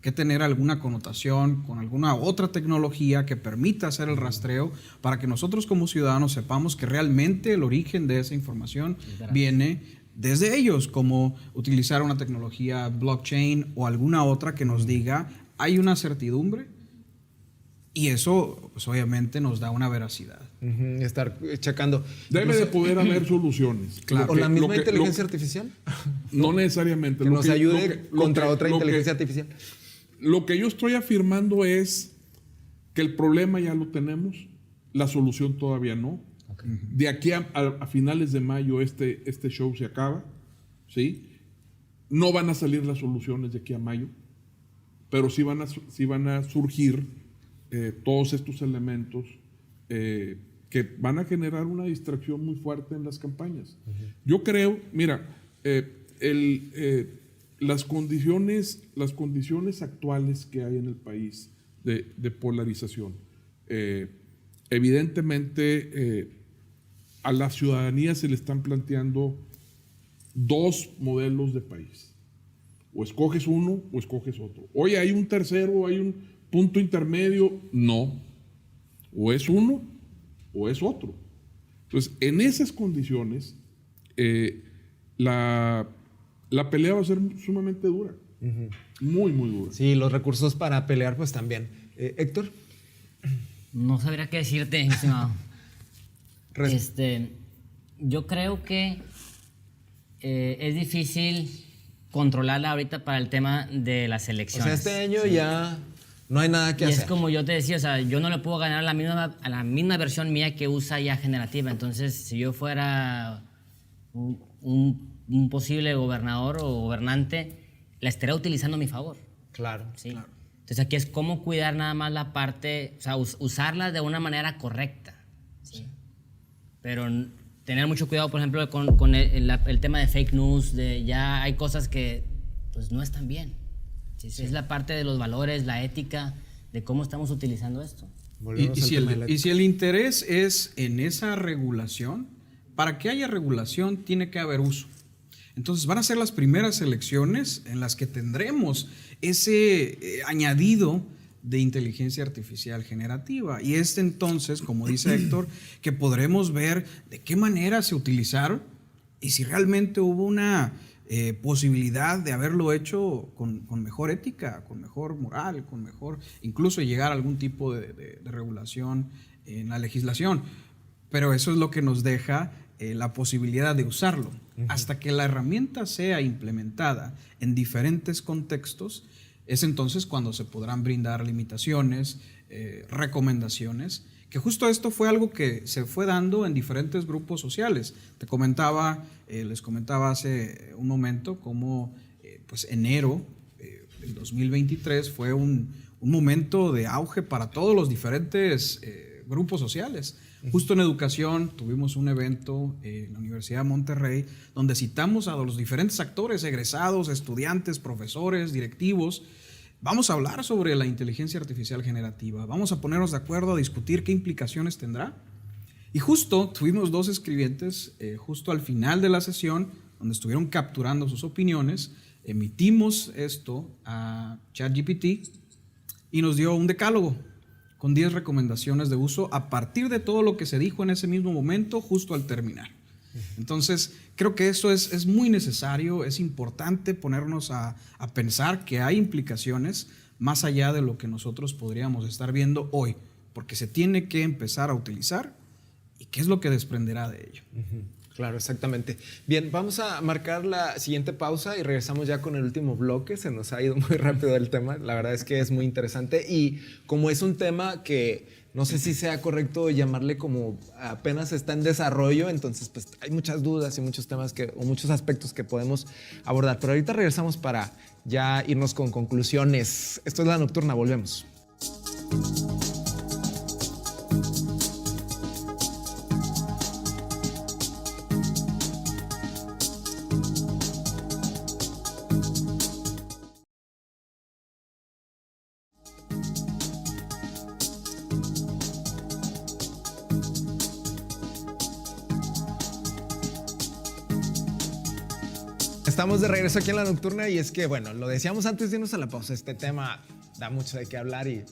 que tener alguna connotación con alguna otra tecnología que permita hacer el rastreo para que nosotros como ciudadanos sepamos que realmente el origen de esa información viene desde ellos, como utilizar una tecnología blockchain o alguna otra que nos diga hay una certidumbre y eso pues obviamente nos da una veracidad. Estar checando. Debe de poder haber soluciones. Claro. ¿O la misma inteligencia artificial? No necesariamente. Que nos ayude contra otra inteligencia artificial. Lo que yo estoy afirmando es que el problema ya lo tenemos, la solución todavía no. Okay. De aquí a finales de mayo este show se acaba, ¿sí? No van a salir las soluciones de aquí a mayo, pero sí van a surgir todos estos elementos que van a generar una distracción muy fuerte en las campañas. Yo creo, mira, las condiciones actuales que hay en el país de polarización, evidentemente a la ciudadanía se le están planteando dos modelos de país. O escoges uno o escoges otro. Oye, ¿hay un tercero, hay un punto intermedio? No. O es uno o es otro. Entonces, en esas condiciones, la pelea va a ser sumamente dura. Muy, muy dura. Sí, los recursos para pelear, pues también. Héctor. No sabría qué decirte, estimado. Yo creo que es difícil controlarla ahorita para el tema de las elecciones. O sea, este año ya no hay nada que hacer. Es como yo te decía, o sea, yo no le puedo ganar a la misma versión mía que usa ya generativa. Entonces, si yo fuera un posible gobernador o gobernante, la estaría utilizando a mi favor. Claro, ¿sí? Claro. Entonces aquí es cómo cuidar nada más la parte, o sea, usarla de una manera correcta. ¿sí? Pero tener mucho cuidado, por ejemplo, con el tema de fake news, ya hay cosas que pues no están bien. ¿sí? Sí. Es la parte de los valores, la ética, de cómo estamos utilizando esto. Y si el interés es en esa regulación, para que haya regulación tiene que haber uso. Entonces van a ser las primeras elecciones en las que tendremos ese añadido de inteligencia artificial generativa. Y entonces, como dice Héctor, que podremos ver de qué manera se utilizaron y si realmente hubo una posibilidad de haberlo hecho con mejor ética, con mejor moral, con mejor, incluso llegar a algún tipo de regulación en la legislación. Pero eso es lo que nos deja la posibilidad de usarlo. Hasta que la herramienta sea implementada en diferentes contextos, es entonces cuando se podrán brindar limitaciones, recomendaciones, que justo esto fue algo que se fue dando en diferentes grupos sociales. Les comentaba hace un momento cómo pues enero del 2023 fue un momento de auge para todos los diferentes grupos sociales. Justo en educación tuvimos un evento en la Universidad de Monterrey donde citamos a los diferentes actores, egresados, estudiantes, profesores, directivos. Vamos a hablar sobre la inteligencia artificial generativa, vamos a ponernos de acuerdo a discutir qué implicaciones tendrá. Y justo tuvimos 2 escribientes, justo al final de la sesión, donde estuvieron capturando sus opiniones, emitimos esto a ChatGPT y nos dio un decálogo con 10 recomendaciones de uso a partir de todo lo que se dijo en ese mismo momento, justo al terminar. Entonces, creo que eso es muy necesario, es importante ponernos a pensar que hay implicaciones más allá de lo que nosotros podríamos estar viendo hoy, porque se tiene que empezar a utilizar y qué es lo que desprenderá de ello. Claro, exactamente. Bien, vamos a marcar la siguiente pausa y regresamos ya con el último bloque. Se nos ha ido muy rápido el tema. La verdad es que es muy interesante y como es un tema que no sé si sea correcto llamarle como apenas está en desarrollo, entonces pues hay muchas dudas y muchos temas o muchos aspectos que podemos abordar. Pero ahorita regresamos para ya irnos con conclusiones. Esto es La Nocturna, volvemos. Estamos de regreso aquí en La Nocturna y es que, bueno, lo decíamos antes de irnos a la pausa, este tema da mucho de qué hablar y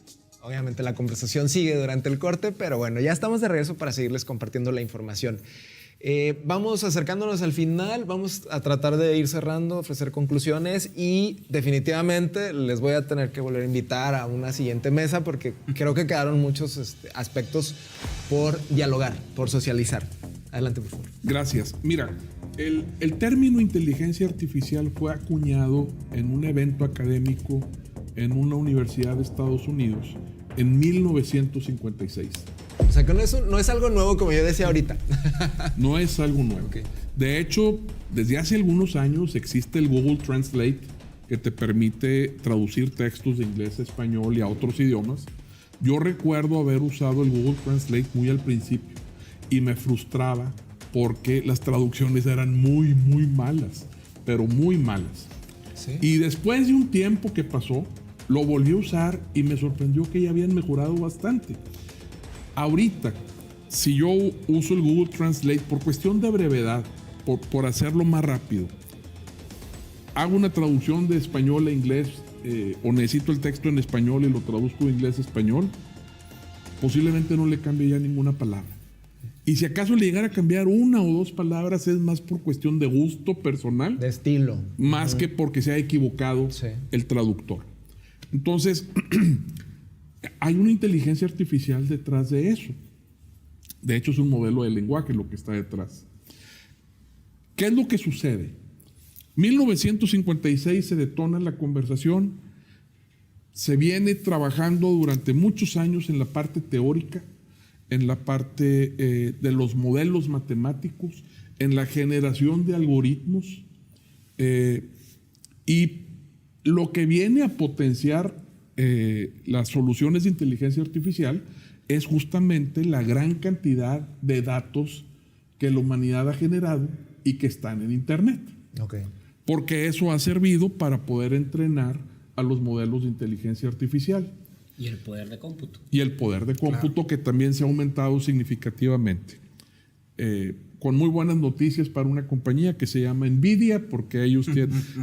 obviamente la conversación sigue durante el corte, pero bueno, ya estamos de regreso para seguirles compartiendo la información. Vamos acercándonos al final, vamos a tratar de ir cerrando, ofrecer conclusiones y definitivamente les voy a tener que volver a invitar a una siguiente mesa porque creo que quedaron muchos aspectos por dialogar, por socializar. Adelante, por favor. Gracias. Mira, el término inteligencia artificial fue acuñado en un evento académico en una universidad de Estados Unidos en 1956. O sea que no es algo nuevo como yo decía ahorita. No es algo nuevo. Okay. De hecho, desde hace algunos años existe el Google Translate que te permite traducir textos de inglés a español y a otros idiomas. Yo recuerdo haber usado el Google Translate muy al principio y me frustraba porque las traducciones eran muy, muy malas, pero muy malas. ¿Sí? Y después de un tiempo que pasó, lo volví a usar y me sorprendió que ya habían mejorado bastante. Ahorita, si yo uso el Google Translate por cuestión de brevedad, por hacerlo más rápido, hago una traducción de español a inglés o necesito el texto en español y lo traduzco de inglés a español, posiblemente no le cambie ya ninguna palabra. Y si acaso le llegara a cambiar 1 o 2 palabras, es más por cuestión de gusto personal. De estilo. Más que porque se ha equivocado el traductor. Entonces, hay una inteligencia artificial detrás de eso. De hecho, es un modelo de lenguaje lo que está detrás. ¿Qué es lo que sucede? 1956 se detona la conversación. Se viene trabajando durante muchos años en la parte teórica, en la parte de los modelos matemáticos, en la generación de algoritmos, y lo que viene a potenciar las soluciones de inteligencia artificial es justamente la gran cantidad de datos que la humanidad ha generado y que están en Internet. Okay. Porque eso ha servido para poder entrenar a los modelos de inteligencia artificial. Y el poder de cómputo. Y el poder de cómputo, claro, que también se ha aumentado significativamente. Con muy buenas noticias para una compañía que se llama NVIDIA, porque ellos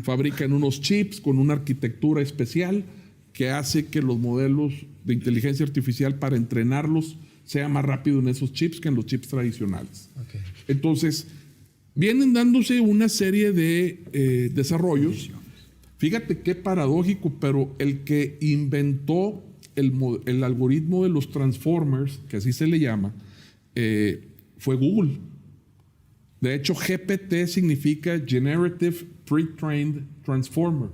fabrican unos chips con una arquitectura especial que hace que los modelos de inteligencia artificial para entrenarlos sea más rápido en esos chips que en los chips tradicionales. Okay. Entonces, vienen dándose una serie de desarrollos. Fíjate qué paradójico, pero el que inventó el algoritmo de los transformers, que así se le llama, fue Google. De hecho, GPT significa Generative Pre-trained Transformer,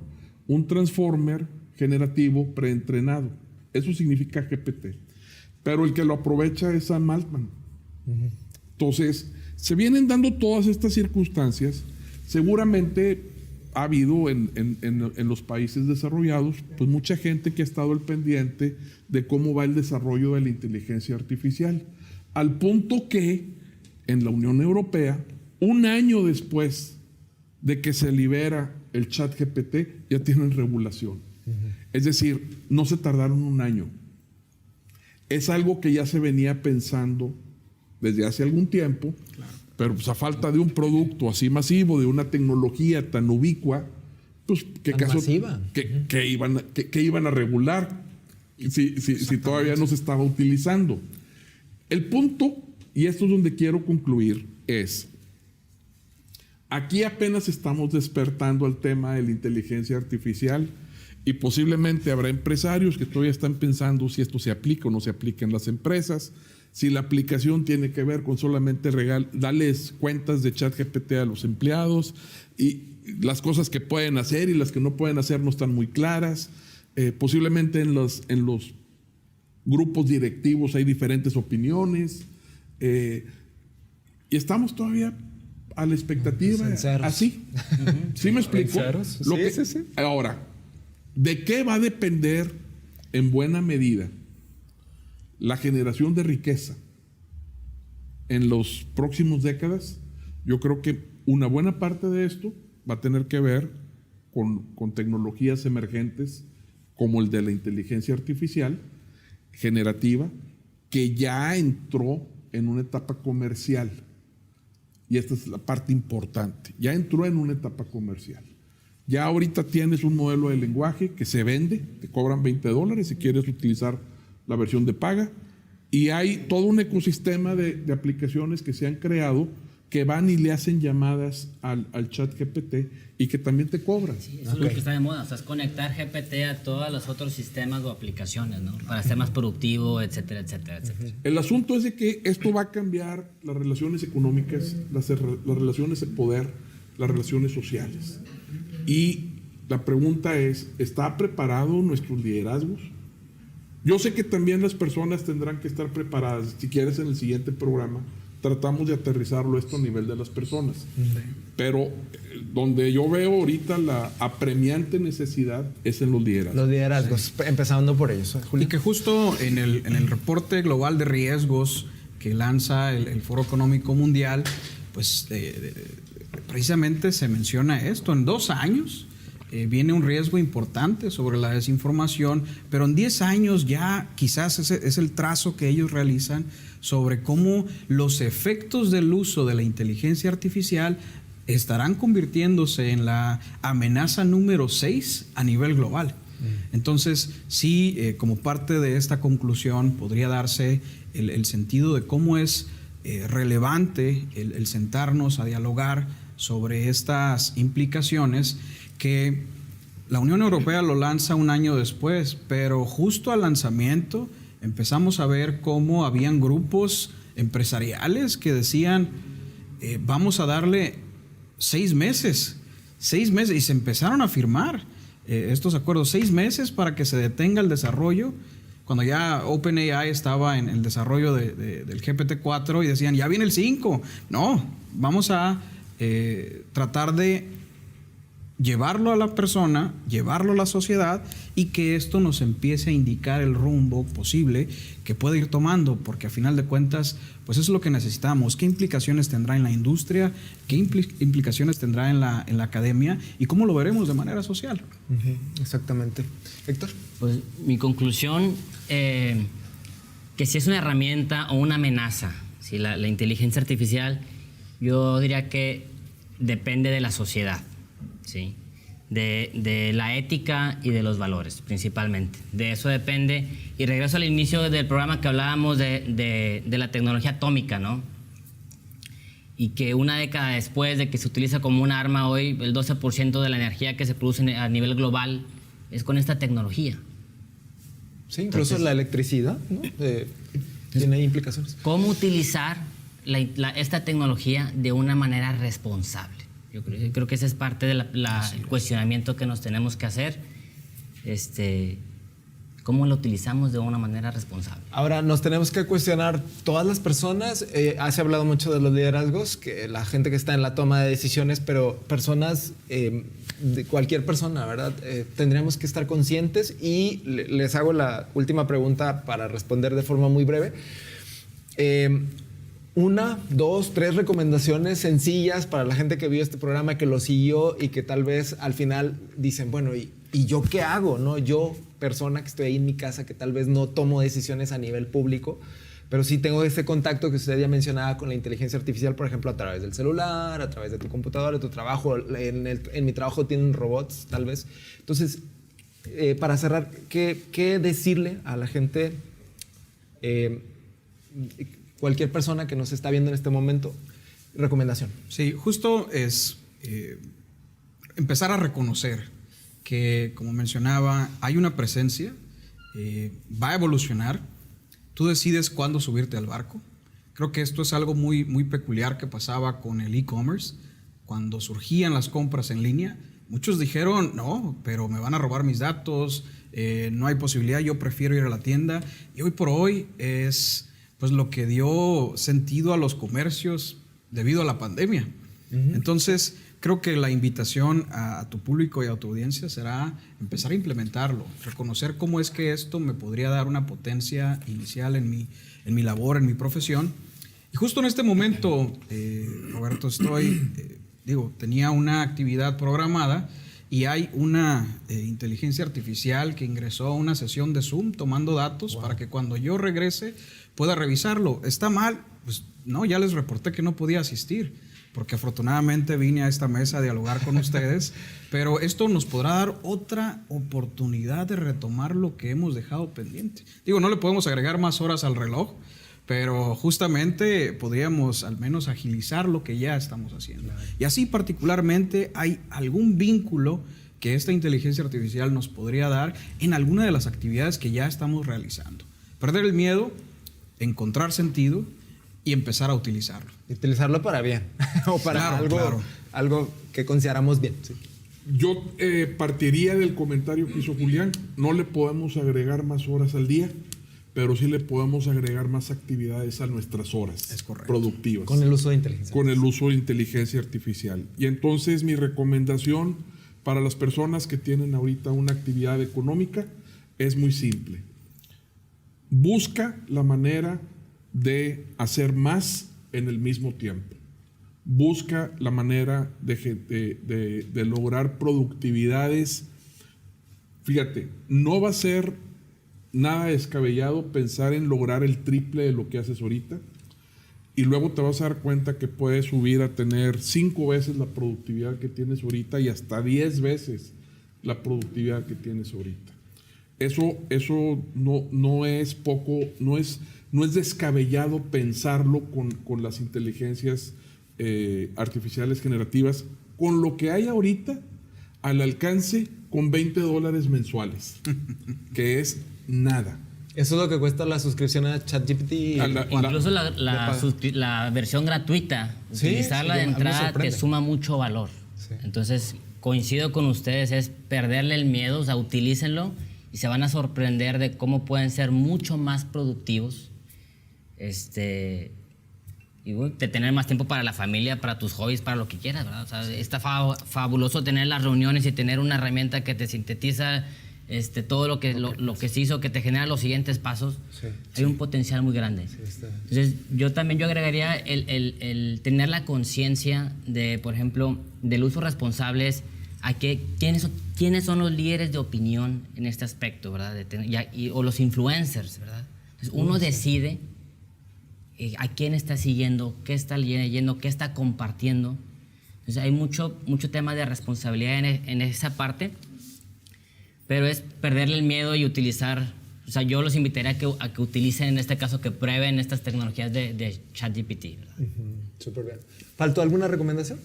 un transformer generativo preentrenado. Eso significa GPT. Pero el que lo aprovecha es Sam Altman. Entonces, se vienen dando todas estas circunstancias. Seguramente ha habido en los países desarrollados, pues mucha gente que ha estado al pendiente de cómo va el desarrollo de la inteligencia artificial. Al punto que en la Unión Europea, un año después de que se libera el ChatGPT, ya tienen regulación. Es decir, no se tardaron un año. Es algo que ya se venía pensando desde hace algún tiempo, pero pues a falta de un producto así masivo, de una tecnología tan ubicua, pues ¿qué iban a regular si todavía no se estaba utilizando? El punto, y esto es donde quiero concluir, es: aquí apenas estamos despertando al tema de la inteligencia artificial y posiblemente habrá empresarios que todavía están pensando si esto se aplica o no se aplica en las empresas, si la aplicación tiene que ver con solamente darles cuentas de ChatGPT a los empleados, y las cosas que pueden hacer y las que no pueden hacer no están muy claras. Posiblemente en los grupos directivos hay diferentes opiniones, y estamos todavía a la expectativa. Así. ¿Sí me explico? Sí. Ahora, ¿de qué va a depender en buena medida la generación de riqueza en los próximos décadas? Yo creo que una buena parte de esto va a tener que ver con tecnologías emergentes como el de la inteligencia artificial generativa, que ya entró en una etapa comercial. Y esta es la parte importante. Ya entró en una etapa comercial. Ya ahorita tienes un modelo de lenguaje que se vende, te cobran $20 si quieres utilizar la versión de paga, y hay todo un ecosistema de aplicaciones que se han creado que van y le hacen llamadas al ChatGPT y que también te cobran. Sí, eso es lo que está de moda, o sea, es conectar GPT a todos los otros sistemas o aplicaciones, ¿no? Para ser más productivo, etcétera, etcétera, etcétera. El asunto es de que esto va a cambiar las relaciones económicas, las relaciones de poder, las relaciones sociales. Y la pregunta es, ¿está preparado nuestros liderazgos? Yo sé que también las personas tendrán que estar preparadas. Si quieres, en el siguiente programa tratamos de aterrizarlo esto a nivel de las personas. Pero donde yo veo ahorita la apremiante necesidad es en los liderazgos. Los liderazgos, empezando por ellos. Y que justo en el reporte global de riesgos que lanza el Foro Económico Mundial, pues precisamente se menciona esto. En 2 años viene un riesgo importante sobre la desinformación, pero en 10 años ya quizás ese es el trazo que ellos realizan sobre cómo los efectos del uso de la inteligencia artificial estarán convirtiéndose en la amenaza número 6 a nivel global. Entonces, sí, como parte de esta conclusión podría darse el sentido de cómo es relevante el sentarnos a dialogar sobre estas implicaciones, que la Unión Europea lo lanza un año después, pero justo al lanzamiento empezamos a ver cómo habían grupos empresariales que decían, vamos a darle 6 meses, y se empezaron a firmar estos acuerdos, 6 meses para que se detenga el desarrollo, cuando ya OpenAI estaba en el desarrollo del GPT-4 y decían, ya viene el 5, no, vamos a tratar de llevarlo a la persona, llevarlo a la sociedad, y que esto nos empiece a indicar el rumbo posible que puede ir tomando, porque a final de cuentas, pues eso es lo que necesitamos. ¿Qué implicaciones tendrá en la industria? ¿Qué implicaciones tendrá en la academia? ¿Y cómo lo veremos de manera social? Exactamente. Héctor. Pues mi conclusión, que si es una herramienta o una amenaza, si la inteligencia artificial, yo diría que depende de la sociedad, ¿sí? De la ética y de los valores, principalmente. De eso depende. Y regreso al inicio del programa que hablábamos de la tecnología atómica, ¿no? y que una década después de que se utiliza como un arma hoy, el 12% de la energía que se produce a nivel global es con esta tecnología. Sí, incluso la electricidad, ¿no? Tiene implicaciones. ¿Cómo utilizar esta tecnología de una manera responsable? Yo creo que ese es parte del cuestionamiento que nos tenemos que hacer. ¿Cómo lo utilizamos de una manera responsable? Ahora, nos tenemos que cuestionar todas las personas. Se ha hablado mucho de los liderazgos, que la gente que está en la toma de decisiones, pero personas, de cualquier persona, ¿verdad? Tendríamos que estar conscientes y les hago la última pregunta para responder de forma muy breve. 1, 2, 3 recomendaciones sencillas para la gente que vio este programa, que lo siguió y que tal vez al final dicen, bueno, ¿y yo qué hago? ¿No? Yo, persona que estoy ahí en mi casa, que tal vez no tomo decisiones a nivel público, pero sí tengo ese contacto que usted ya mencionaba con la inteligencia artificial, por ejemplo, a través del celular, a través de tu computadora, de tu trabajo. En mi trabajo tienen robots, tal vez. Entonces, para cerrar, ¿qué decirle a la gente, cualquier persona que nos está viendo en este momento? Recomendación. Sí, justo es empezar a reconocer que, como mencionaba, hay una presencia, va a evolucionar. Tú decides cuándo subirte al barco. Creo que esto es algo muy, muy peculiar que pasaba con el e-commerce. Cuando surgían las compras en línea, muchos dijeron, no, pero me van a robar mis datos, no hay posibilidad, yo prefiero ir a la tienda. Y hoy por hoy es pues lo que dio sentido a los comercios debido a la pandemia. Entonces, creo que la invitación a tu público y a tu audiencia será empezar a implementarlo, reconocer cómo es que esto me podría dar una potencia inicial en mi labor, en mi profesión. Y justo en este momento, Roberto, tenía una actividad programada y hay una inteligencia artificial que ingresó a una sesión de Zoom tomando datos para que cuando yo regrese pueda revisarlo. ¿Está mal? Pues no, ya les reporté que no podía asistir, porque afortunadamente vine a esta mesa a dialogar con ustedes, pero esto nos podrá dar otra oportunidad de retomar lo que hemos dejado pendiente. No le podemos agregar más horas al reloj, pero justamente podríamos al menos agilizar lo que ya estamos haciendo. Claro. Y así particularmente hay algún vínculo que esta inteligencia artificial nos podría dar en alguna de las actividades que ya estamos realizando. Perder el miedo, encontrar sentido y empezar a utilizarlo. Utilizarlo para bien o para algo que consideramos bien. Sí. Yo partiría del comentario que hizo Julián. No le podemos agregar más horas al día, pero sí le podemos agregar más actividades a nuestras horas productivas. Con el uso de inteligencia. Con el uso de inteligencia artificial. Y entonces mi recomendación para las personas que tienen ahorita una actividad económica es muy simple. Busca la manera de hacer más en el mismo tiempo. Busca la manera de lograr productividades. Fíjate, no va a ser nada descabellado pensar en lograr el triple de lo que haces ahorita, y luego te vas a dar cuenta que puedes subir a tener 5 veces la productividad que tienes ahorita y hasta 10 veces la productividad que tienes ahorita. Eso no es poco, no es descabellado pensarlo con las inteligencias artificiales generativas, con lo que hay ahorita al alcance con $20 mensuales, que es nada. Eso es lo que cuesta la suscripción a ChatGPT. Incluso la versión gratuita, sí, utilizarla de entrada te suma mucho valor. Sí. Entonces, coincido con ustedes, es perderle el miedo, o sea, utilícenlo y se van a sorprender de cómo pueden ser mucho más productivos. Y bueno, de tener más tiempo para la familia, para tus hobbies, para lo que quieras, ¿verdad? O sea, está fabuloso tener las reuniones y tener una herramienta que te sintetiza todo lo que se hizo, que te genera los siguientes pasos. Sí, hay un potencial muy grande. Sí, entonces, yo agregaría el tener la conciencia de, por ejemplo, del uso responsable, quiénes son los líderes de opinión en este aspecto, ¿verdad? O los influencers, ¿verdad? Entonces, uno decide a quién está siguiendo, qué está leyendo, qué está compartiendo. Entonces, hay mucho tema de responsabilidad en esa parte, pero es perderle el miedo y utilizar o sea, yo los invitaría a que utilicen, en este caso, que prueben estas tecnologías de ChatGPT. Súper bien. ¿Faltó alguna recomendación?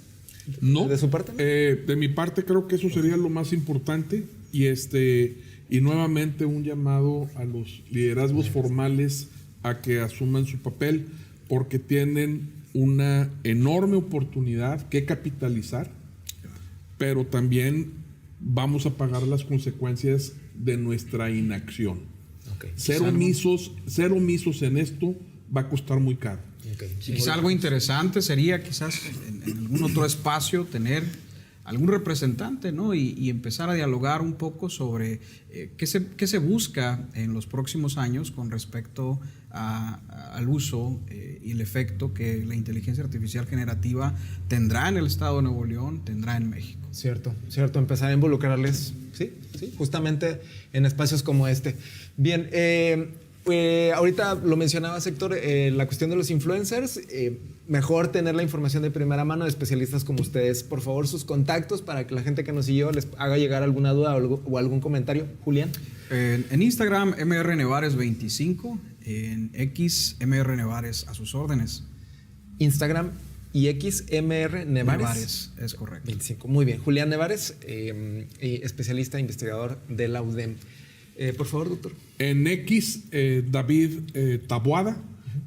No. ¿De su parte? De mi parte creo que eso sería lo más importante y nuevamente un llamado a los liderazgos formales a que asuman su papel porque tienen una enorme oportunidad que capitalizar, pero también vamos a pagar las consecuencias de nuestra inacción. Okay. Ser omisos en esto va a costar muy caro. Okay. Sí, quizá algo interesante sería quizás en algún otro espacio tener algún representante, ¿no? Y empezar a dialogar un poco sobre qué se busca en los próximos años con respecto al uso y el efecto que la inteligencia artificial generativa tendrá en el estado de Nuevo León, tendrá en México. Cierto. Empezar a involucrarles, sí, justamente en espacios como este. Bien, ahorita lo mencionaba, Héctor, la cuestión de los influencers. Mejor tener la información de primera mano de especialistas como ustedes. Por favor, sus contactos para que la gente que nos siguió les haga llegar alguna duda o algún comentario. Julián. En Instagram, mrnevares25. En X, mrnevares a sus órdenes. Instagram y X, mr Nevares. Es correcto. 25. Muy bien. Julián Nevares, especialista e investigador de la UDEM. Por favor, doctor. En X, David Taboada.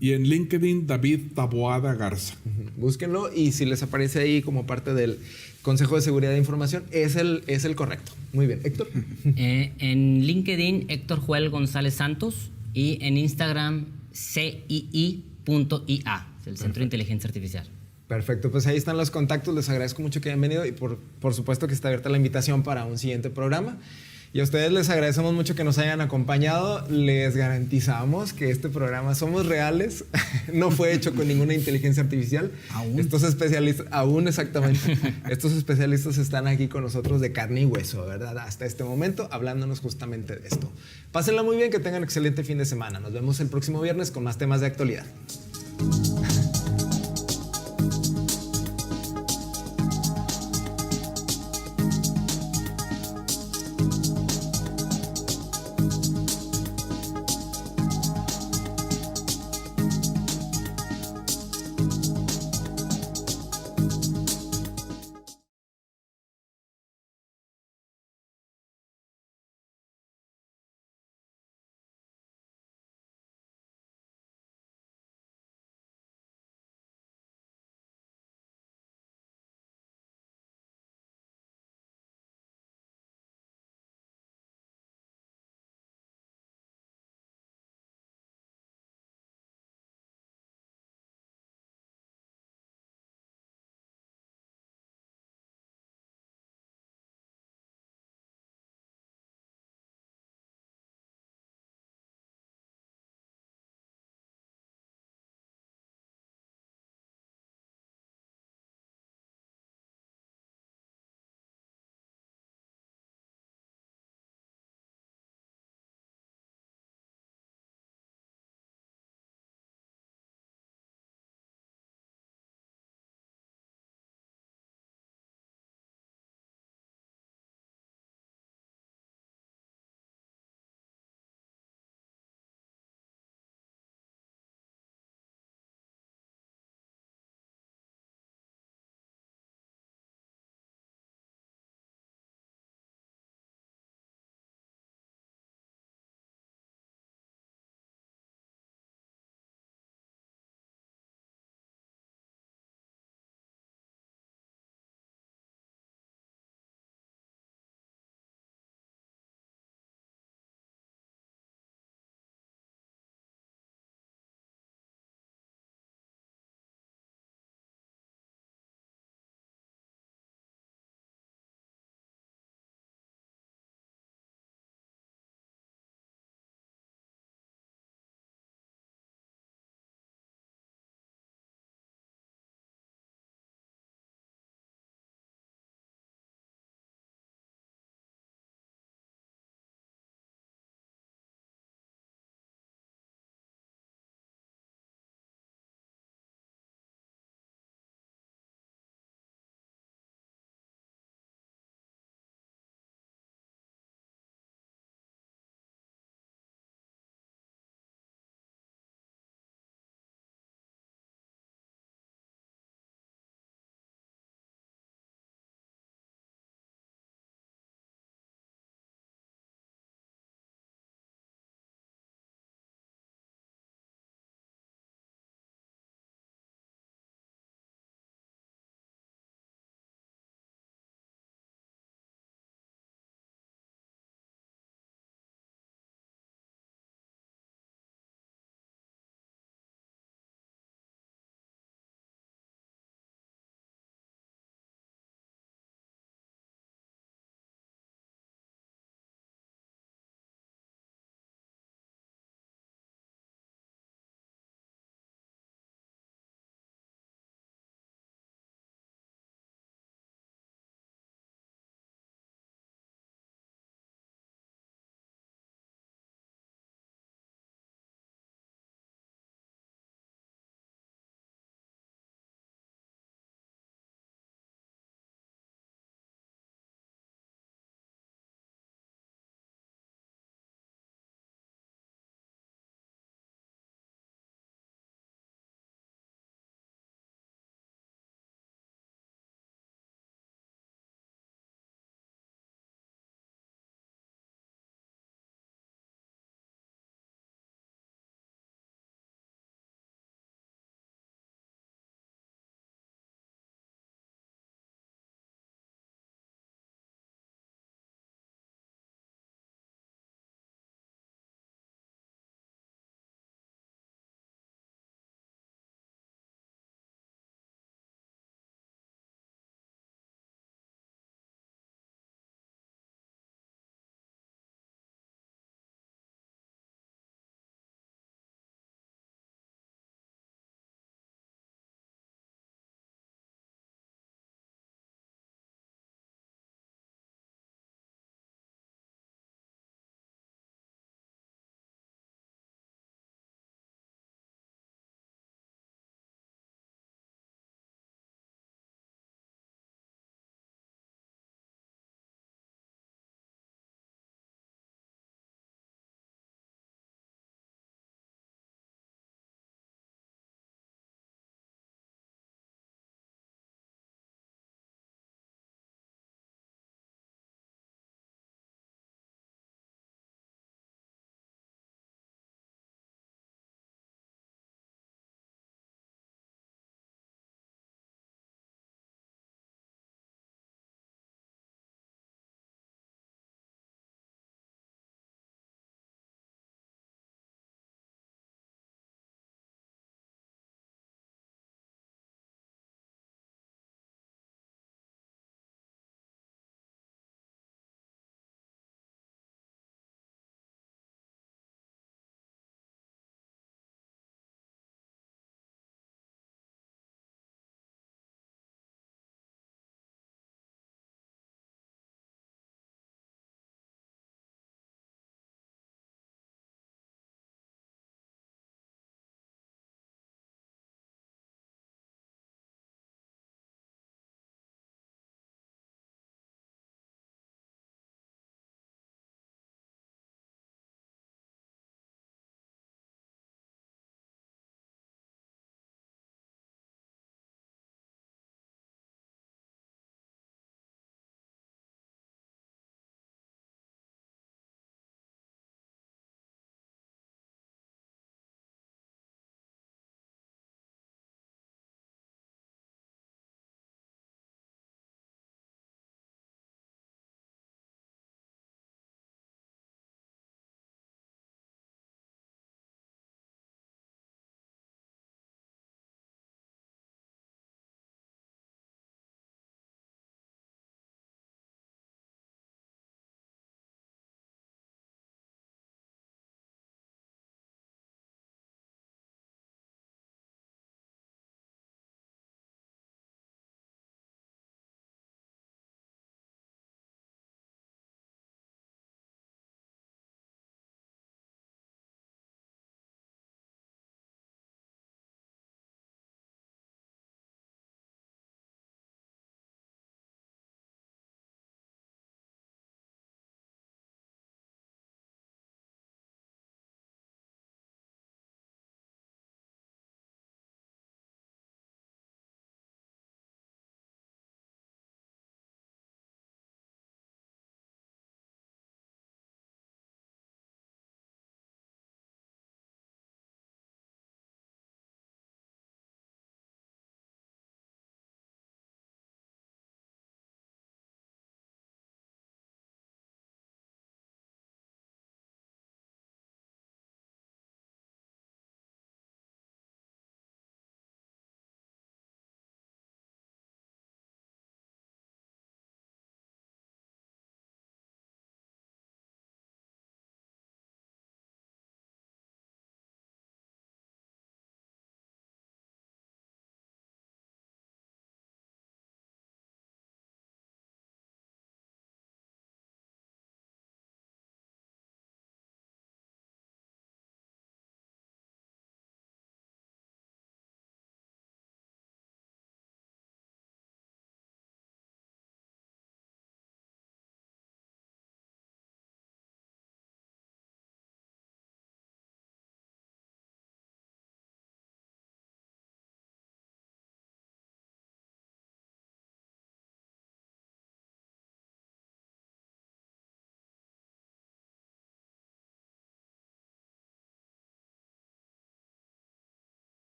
Y en LinkedIn, David Taboada Garza. Búsquenlo y si les aparece ahí como parte del Consejo de Seguridad de Información, es el correcto. Muy bien. Héctor. En LinkedIn, Héctor Joel González Santos. Y en Instagram, CII.IA, el Centro de Inteligencia Artificial. Perfecto, pues ahí están los contactos. Les agradezco mucho que hayan venido y por supuesto que está abierta la invitación para un siguiente programa. Y a ustedes les agradecemos mucho que nos hayan acompañado. Les garantizamos que este programa somos reales. No fue hecho con ninguna inteligencia artificial. Aún. Estos especialistas, aún exactamente. Estos especialistas están aquí con nosotros de carne y hueso, ¿verdad? Hasta este momento, hablándonos justamente de esto. Pásenla muy bien, que tengan excelente fin de semana. Nos vemos el próximo viernes con más temas de actualidad.